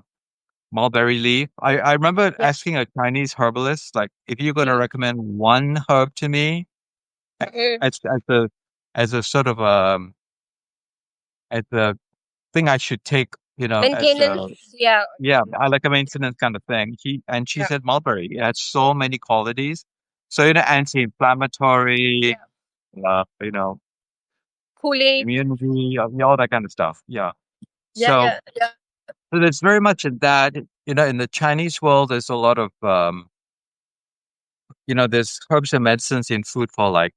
[SPEAKER 1] mulberry leaf. I remember
[SPEAKER 2] Yeah.
[SPEAKER 1] asking a Chinese herbalist, like, if you're going to
[SPEAKER 2] Mm,
[SPEAKER 1] recommend one herb to me
[SPEAKER 2] mm.
[SPEAKER 1] as a sort of as a thing I should take, as
[SPEAKER 2] Maintenance. Yeah,
[SPEAKER 1] yeah, I like a maintenance kind of thing. She
[SPEAKER 2] yeah.
[SPEAKER 1] said mulberry. It has so many qualities. So anti-inflammatory,
[SPEAKER 2] Yeah.
[SPEAKER 1] you know,
[SPEAKER 2] Cooling.
[SPEAKER 1] immunity, all that kind of stuff. Yeah.
[SPEAKER 2] Yeah,
[SPEAKER 1] So
[SPEAKER 2] yeah, yeah.
[SPEAKER 1] so there's very much in that. In the Chinese world, there's a lot of there's herbs and medicines in food for like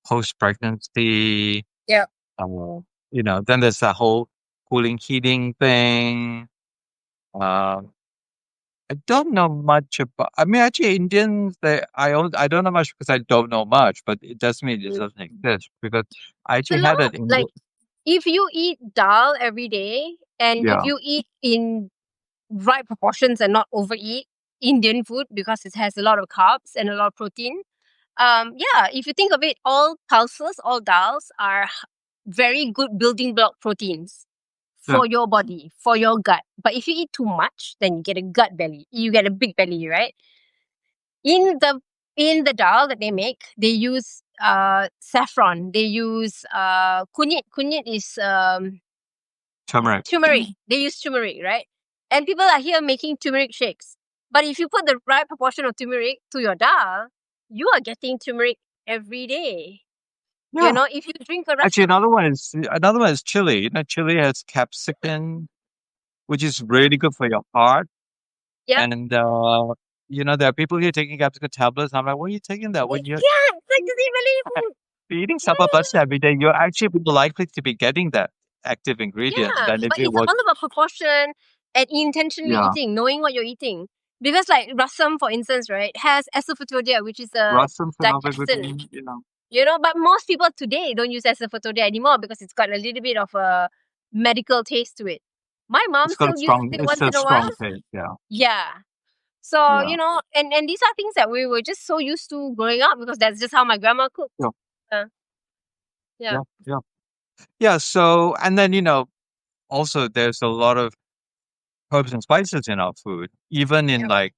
[SPEAKER 1] post-pregnancy.
[SPEAKER 2] Yeah.
[SPEAKER 1] Then there's that whole cooling, heating thing. Uh, I don't know much about. I mean, actually, Indians. I don't know much because I don't know much, but it doesn't mean it
[SPEAKER 2] Mm.
[SPEAKER 1] doesn't exist because I
[SPEAKER 2] A
[SPEAKER 1] actually had
[SPEAKER 2] lot.
[SPEAKER 1] an Indian.
[SPEAKER 2] Like if you eat dal every day, and if
[SPEAKER 1] Yeah,
[SPEAKER 2] you eat in right proportions and not overeat Indian food because it has a lot of carbs and a lot of protein. Yeah, if you think of it, all pulses, all dals are very good building block proteins
[SPEAKER 1] yeah,
[SPEAKER 2] for your body, for your gut. But if you eat too much, then you get a gut belly. You get a big belly, right? In the dal that they make, they use saffron. They use kunyit. Kunyit is
[SPEAKER 1] turmeric.
[SPEAKER 2] turmeric. They use turmeric, right? And people are here making turmeric shakes. But if you put the right proportion of turmeric to your dal, you are getting turmeric every day.
[SPEAKER 1] Yeah,
[SPEAKER 2] If you drink a
[SPEAKER 1] actually,
[SPEAKER 2] recipe,
[SPEAKER 1] another one is chili. Chili has capsicum, which is really good for your heart.
[SPEAKER 2] yeah,
[SPEAKER 1] And there are people here taking capsicum tablets. I'm like, what are you taking that when you're
[SPEAKER 2] yeah, it's like the same
[SPEAKER 1] eating supper
[SPEAKER 2] Yeah,
[SPEAKER 1] bus every day? You're actually more likely to be getting that active ingredient
[SPEAKER 2] yeah.
[SPEAKER 1] than if
[SPEAKER 2] But
[SPEAKER 1] it
[SPEAKER 2] it's
[SPEAKER 1] was.
[SPEAKER 2] all about proportion and intentionally
[SPEAKER 1] Yeah,
[SPEAKER 2] eating, knowing what you're eating. Because like rasam, for instance, right, has asafoetida, which is a
[SPEAKER 1] Rasam's another good
[SPEAKER 2] digestion.
[SPEAKER 1] one. You know,
[SPEAKER 2] But most people today don't use asafoetida anymore because it's got a little bit of a medical taste to it. My mom
[SPEAKER 1] it's got a
[SPEAKER 2] still uses
[SPEAKER 1] strong.
[SPEAKER 2] it
[SPEAKER 1] It's
[SPEAKER 2] once
[SPEAKER 1] a
[SPEAKER 2] in a while.
[SPEAKER 1] strong taste. Yeah,
[SPEAKER 2] Yeah. So,
[SPEAKER 1] yeah,
[SPEAKER 2] and these are things that we were just so used to growing up because that's just how my grandma cooked.
[SPEAKER 1] yeah,
[SPEAKER 2] Uh, yeah.
[SPEAKER 1] yeah, yeah, yeah. So, and then also there's a lot of herbs and spices in our food, even in
[SPEAKER 2] Yep.
[SPEAKER 1] like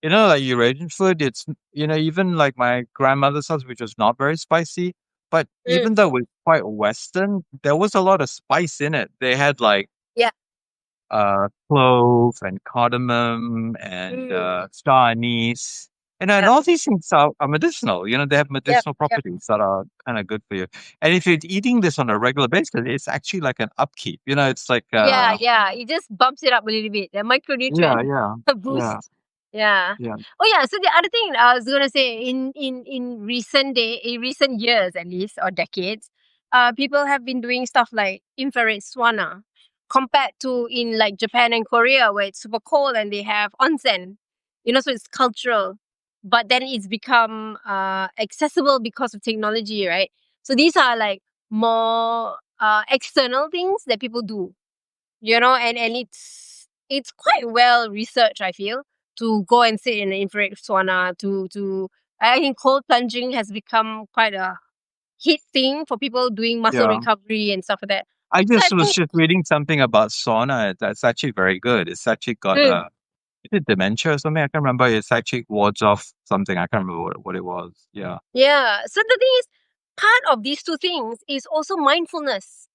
[SPEAKER 1] like Eurasian food. It's even like my grandmother's house, which was not very spicy, but
[SPEAKER 2] Mm,
[SPEAKER 1] even though it's quite Western, there was a lot of spice in it. They had like
[SPEAKER 2] yeah.
[SPEAKER 1] clove and cardamom and
[SPEAKER 2] Mm,
[SPEAKER 1] star anise. And
[SPEAKER 2] yep.
[SPEAKER 1] all these things are medicinal. They have
[SPEAKER 2] Yep.
[SPEAKER 1] medicinal
[SPEAKER 2] Yep.
[SPEAKER 1] properties that are kind of good for you. And if you're eating this on a regular basis, it's actually like an upkeep. It's like,
[SPEAKER 2] Yeah. Yeah. It just bumps it up a little bit. The
[SPEAKER 1] yeah,
[SPEAKER 2] micronutrient
[SPEAKER 1] yeah, yeah,
[SPEAKER 2] boost. Yeah.
[SPEAKER 1] yeah,
[SPEAKER 2] Oh yeah. So the other thing I was gonna say in recent years at least or decades, people have been doing stuff like infrared sauna, compared to in like Japan and Korea where it's super cold and they have onsen. So it's cultural, but then it's become accessible because of technology, right? So these are like more external things that people do, and it's quite well researched, I feel, to go and sit in an infrared sauna. To I think cold plunging has become quite a hit thing for people doing muscle
[SPEAKER 1] yeah.
[SPEAKER 2] recovery and stuff like that.
[SPEAKER 1] I
[SPEAKER 2] So I
[SPEAKER 1] just was
[SPEAKER 2] think,
[SPEAKER 1] just reading something about sauna. That's actually very good. It's actually got
[SPEAKER 2] mm,
[SPEAKER 1] is it dementia or something? I can't remember. It's actually wards off something. I can't remember what it was. Yeah.
[SPEAKER 2] yeah. So the thing is, part of these two things is also mindfulness.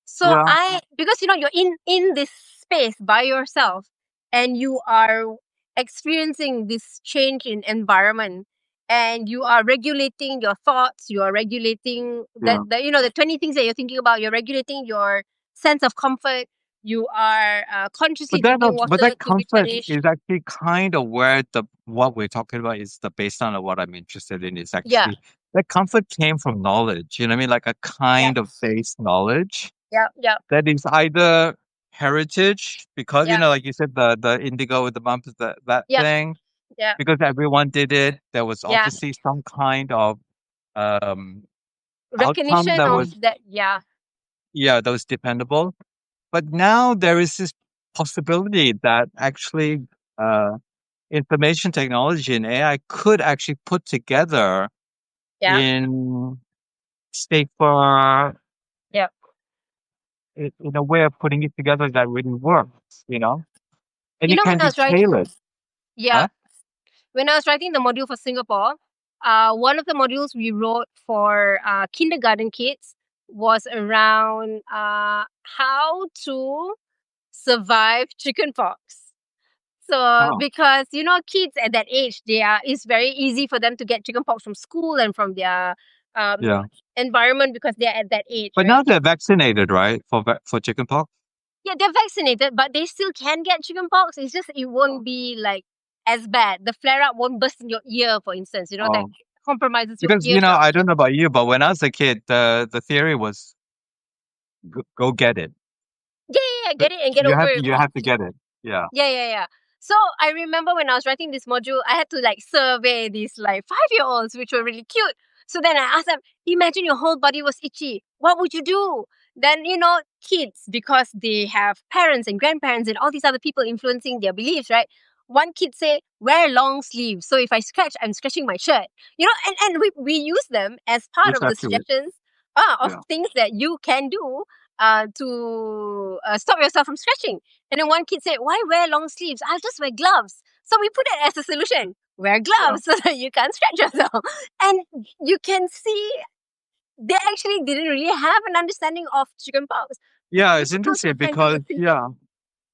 [SPEAKER 2] So
[SPEAKER 1] Yeah.
[SPEAKER 2] because you're in this space by yourself, and you are experiencing this change in environment, and you are regulating your thoughts, you are regulating
[SPEAKER 1] Yeah.
[SPEAKER 2] the 20 things that you're thinking about, you're regulating your sense of comfort, you are consciously drinking
[SPEAKER 1] But
[SPEAKER 2] water
[SPEAKER 1] that
[SPEAKER 2] to
[SPEAKER 1] comfort
[SPEAKER 2] replenish.
[SPEAKER 1] is actually kind of where the what we're talking about is the baseline of what I'm interested in is
[SPEAKER 2] Yeah.
[SPEAKER 1] actually that comfort came from knowledge. You know what I mean? Like a
[SPEAKER 2] Yeah.
[SPEAKER 1] kind of base knowledge
[SPEAKER 2] Yeah. Yeah.
[SPEAKER 1] that is either heritage because
[SPEAKER 2] Yeah.
[SPEAKER 1] like you said the indigo with the bumps that
[SPEAKER 2] Yeah.
[SPEAKER 1] thing
[SPEAKER 2] Yeah.
[SPEAKER 1] because everyone did it. There was
[SPEAKER 2] Yeah.
[SPEAKER 1] obviously some kind of um outcome
[SPEAKER 2] Recognition
[SPEAKER 1] that
[SPEAKER 2] of
[SPEAKER 1] was
[SPEAKER 2] that. Yeah.
[SPEAKER 1] that was dependable. But now there is this possibility that actually uh, information technology and AI could actually put together
[SPEAKER 2] Yeah.
[SPEAKER 1] in safer,
[SPEAKER 2] Yeah.
[SPEAKER 1] in a way of putting it together that really works, and it
[SPEAKER 2] When
[SPEAKER 1] can
[SPEAKER 2] I
[SPEAKER 1] be
[SPEAKER 2] was writing,
[SPEAKER 1] tailored.
[SPEAKER 2] yeah,
[SPEAKER 1] Huh?
[SPEAKER 2] when I was writing the module for Singapore, one of the modules we wrote for kindergarten kids was around how to survive chickenpox. So
[SPEAKER 1] Oh,
[SPEAKER 2] because kids at that age, it's very easy for them to get chickenpox from school and from their
[SPEAKER 1] yeah.
[SPEAKER 2] environment because they're at that age,
[SPEAKER 1] But
[SPEAKER 2] right?
[SPEAKER 1] now they're vaccinated, right, for chickenpox?
[SPEAKER 2] Yeah, they're vaccinated, but they still can get chickenpox. It's just it
[SPEAKER 1] Oh,
[SPEAKER 2] won't be like as bad. The flare up won't burst in your ear, for instance. That
[SPEAKER 1] oh.
[SPEAKER 2] compromises your
[SPEAKER 1] Because
[SPEAKER 2] eardrum.
[SPEAKER 1] I don't know about you, but when I was a kid, the theory was go get it.
[SPEAKER 2] Yeah, yeah, yeah, get it and get over it
[SPEAKER 1] You
[SPEAKER 2] really
[SPEAKER 1] have to
[SPEAKER 2] quickly.
[SPEAKER 1] get it. Yeah,
[SPEAKER 2] Yeah, yeah, yeah. So I remember when I was writing this module, I had to like survey these like 5-year-olds, which were really cute. So then I asked them, imagine your whole body was itchy. What would you do? Then, kids, because they have parents and grandparents and all these other people influencing their beliefs, right? One kid say, wear long sleeves. So if I scratch, I'm scratching my shirt. And we use them as part
[SPEAKER 1] that's
[SPEAKER 2] of the
[SPEAKER 1] accurate.
[SPEAKER 2] suggestions of
[SPEAKER 1] Yeah,
[SPEAKER 2] things that you can do to stop yourself from scratching. And then one kid said, why wear long sleeves? I'll just wear gloves. So we put it as a solution. Wear
[SPEAKER 1] yeah.
[SPEAKER 2] gloves so that you can't scratch yourself. And you can see they actually didn't really have an understanding of chickenpox.
[SPEAKER 1] Yeah,
[SPEAKER 2] This
[SPEAKER 1] it's
[SPEAKER 2] is how
[SPEAKER 1] interesting
[SPEAKER 2] scientific
[SPEAKER 1] because
[SPEAKER 2] thinking.
[SPEAKER 1] yeah,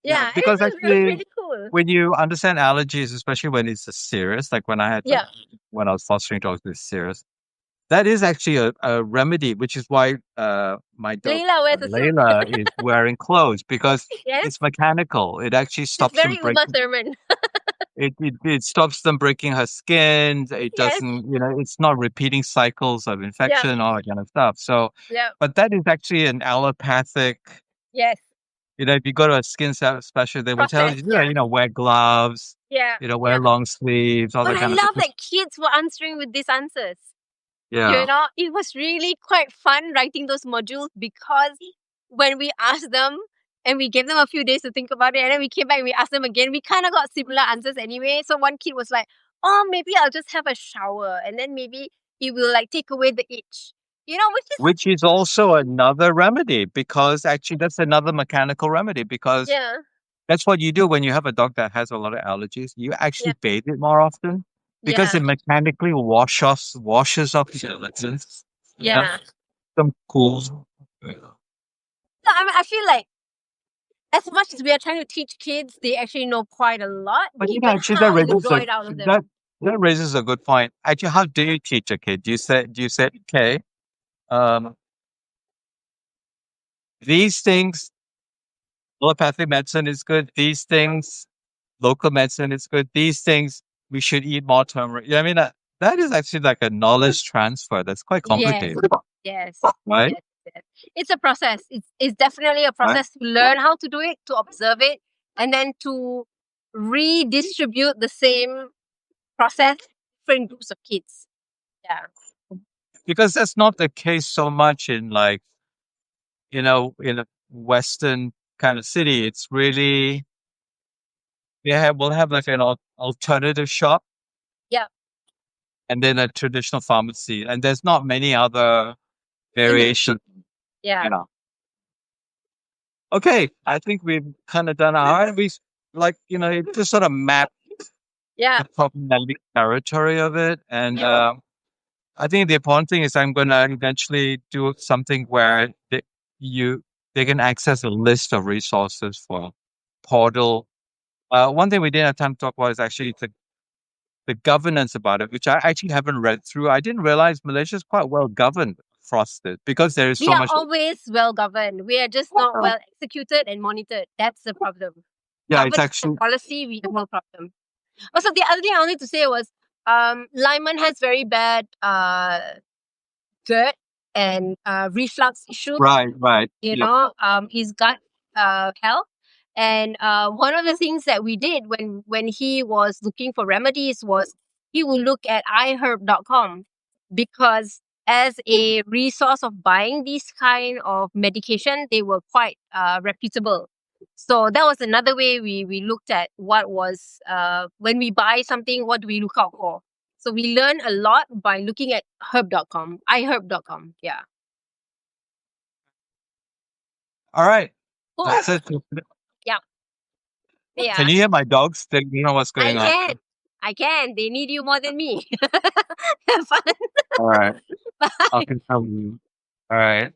[SPEAKER 2] Yeah, and
[SPEAKER 1] because
[SPEAKER 2] it was
[SPEAKER 1] actually
[SPEAKER 2] really cool.
[SPEAKER 1] when you understand allergies, especially when it's a serious, like when I had
[SPEAKER 2] Yeah.
[SPEAKER 1] when I was fostering dogs with serious, that is actually a remedy, which is why my dog
[SPEAKER 2] Layla wears a suit.
[SPEAKER 1] Layla is wearing clothes because
[SPEAKER 2] Yes.
[SPEAKER 1] it's mechanical. It actually
[SPEAKER 2] She's
[SPEAKER 1] stops them
[SPEAKER 2] very Uma
[SPEAKER 1] breaking.
[SPEAKER 2] Thurman.
[SPEAKER 1] It stops them breaking her skin. It
[SPEAKER 2] Yes.
[SPEAKER 1] doesn't, it's not repeating cycles of
[SPEAKER 2] Yeah.
[SPEAKER 1] infection, all that kind of stuff. So,
[SPEAKER 2] Yeah.
[SPEAKER 1] but that is actually an allopathic.
[SPEAKER 2] Yes.
[SPEAKER 1] If you go to a skin specialist, they will tell
[SPEAKER 2] Process.
[SPEAKER 1] you,
[SPEAKER 2] Yeah.
[SPEAKER 1] wear gloves.
[SPEAKER 2] Yeah.
[SPEAKER 1] wear long sleeves, all
[SPEAKER 2] But
[SPEAKER 1] that
[SPEAKER 2] I
[SPEAKER 1] kind of
[SPEAKER 2] love
[SPEAKER 1] stuff.
[SPEAKER 2] that kids were answering with these answers.
[SPEAKER 1] Yeah.
[SPEAKER 2] It was really quite fun writing those modules because when we asked them and we gave them a few days to think about it, and then we came back and we asked them again, we kind of got similar answers anyway. So one kid was like, "Oh, maybe I'll just have a shower, and then maybe it will like take away the itch." Which is
[SPEAKER 1] Which is also another remedy, because actually that's another mechanical remedy, because
[SPEAKER 2] yeah,
[SPEAKER 1] that's what you do when you have a dog that has a lot of allergies. You
[SPEAKER 2] yeah,
[SPEAKER 1] actually bathe it more often because
[SPEAKER 2] yeah,
[SPEAKER 1] it mechanically washes off the allergens. Yeah.
[SPEAKER 2] yeah.
[SPEAKER 1] Some cool.
[SPEAKER 2] So I feel like as much as we are trying to teach kids, they actually know quite a lot,
[SPEAKER 1] But
[SPEAKER 2] given
[SPEAKER 1] actually
[SPEAKER 2] how we draw it out of them.
[SPEAKER 1] that raises a good point. Actually, how do you teach a kid? Do you say, okay, um, these things, allopathic medicine is good. These things, local medicine is good. These things, we should eat more turmeric. Yeah, I mean, that is actually like a knowledge transfer. That's quite
[SPEAKER 2] Yes,
[SPEAKER 1] complicated,
[SPEAKER 2] yes,
[SPEAKER 1] right?
[SPEAKER 2] yes, yes. It's a process. It's definitely a
[SPEAKER 1] Right?
[SPEAKER 2] process to learn how to do it, to observe it, and then to redistribute the same process to different groups of kids. Yeah.
[SPEAKER 1] Because that's not the case so much in, like, in a Western kind of city. It's really, we'll have like an alternative shop
[SPEAKER 2] Yeah.
[SPEAKER 1] and then a traditional pharmacy. And there's not many other
[SPEAKER 2] In the
[SPEAKER 1] variations,
[SPEAKER 2] yeah.
[SPEAKER 1] you know. Okay, I think we've kind of done our, like, it just sort of map
[SPEAKER 2] Yeah.
[SPEAKER 1] the problematic territory of it. And
[SPEAKER 2] Yeah.
[SPEAKER 1] I think the important thing is I'm going to eventually do something where you they can access a list of resources for portal. One thing we didn't have time to talk about is actually the governance about it, which I actually haven't read through. I didn't realize Malaysia is quite well governed across it because there is
[SPEAKER 2] We
[SPEAKER 1] so
[SPEAKER 2] are
[SPEAKER 1] much.
[SPEAKER 2] always well governed. We are just not well executed and monitored. That's the problem.
[SPEAKER 1] Yeah, it's
[SPEAKER 2] Governance and
[SPEAKER 1] actually
[SPEAKER 2] policy, we the whole problem. Also, the other thing I wanted to say was, Lyman has very bad gut and reflux issues.
[SPEAKER 1] right, right. Yeah.
[SPEAKER 2] His gut health. And one of the things that we did when he was looking for remedies was he would look at iherb.com, because as a resource of buying these kind of medication, they were quite reputable. So that was another way we looked at what was when we buy something, what do we look out for. So we learn a lot by looking at herb.com, iherb.com. Yeah.
[SPEAKER 1] All right.
[SPEAKER 2] Cool.
[SPEAKER 1] That's it.
[SPEAKER 2] Yeah.
[SPEAKER 1] Can
[SPEAKER 2] Yeah.
[SPEAKER 1] you hear my dogs? They know what's
[SPEAKER 2] I
[SPEAKER 1] going on.
[SPEAKER 2] can. I can. They need you more than me. Have fun.
[SPEAKER 1] All right. I'll confirm you. All right.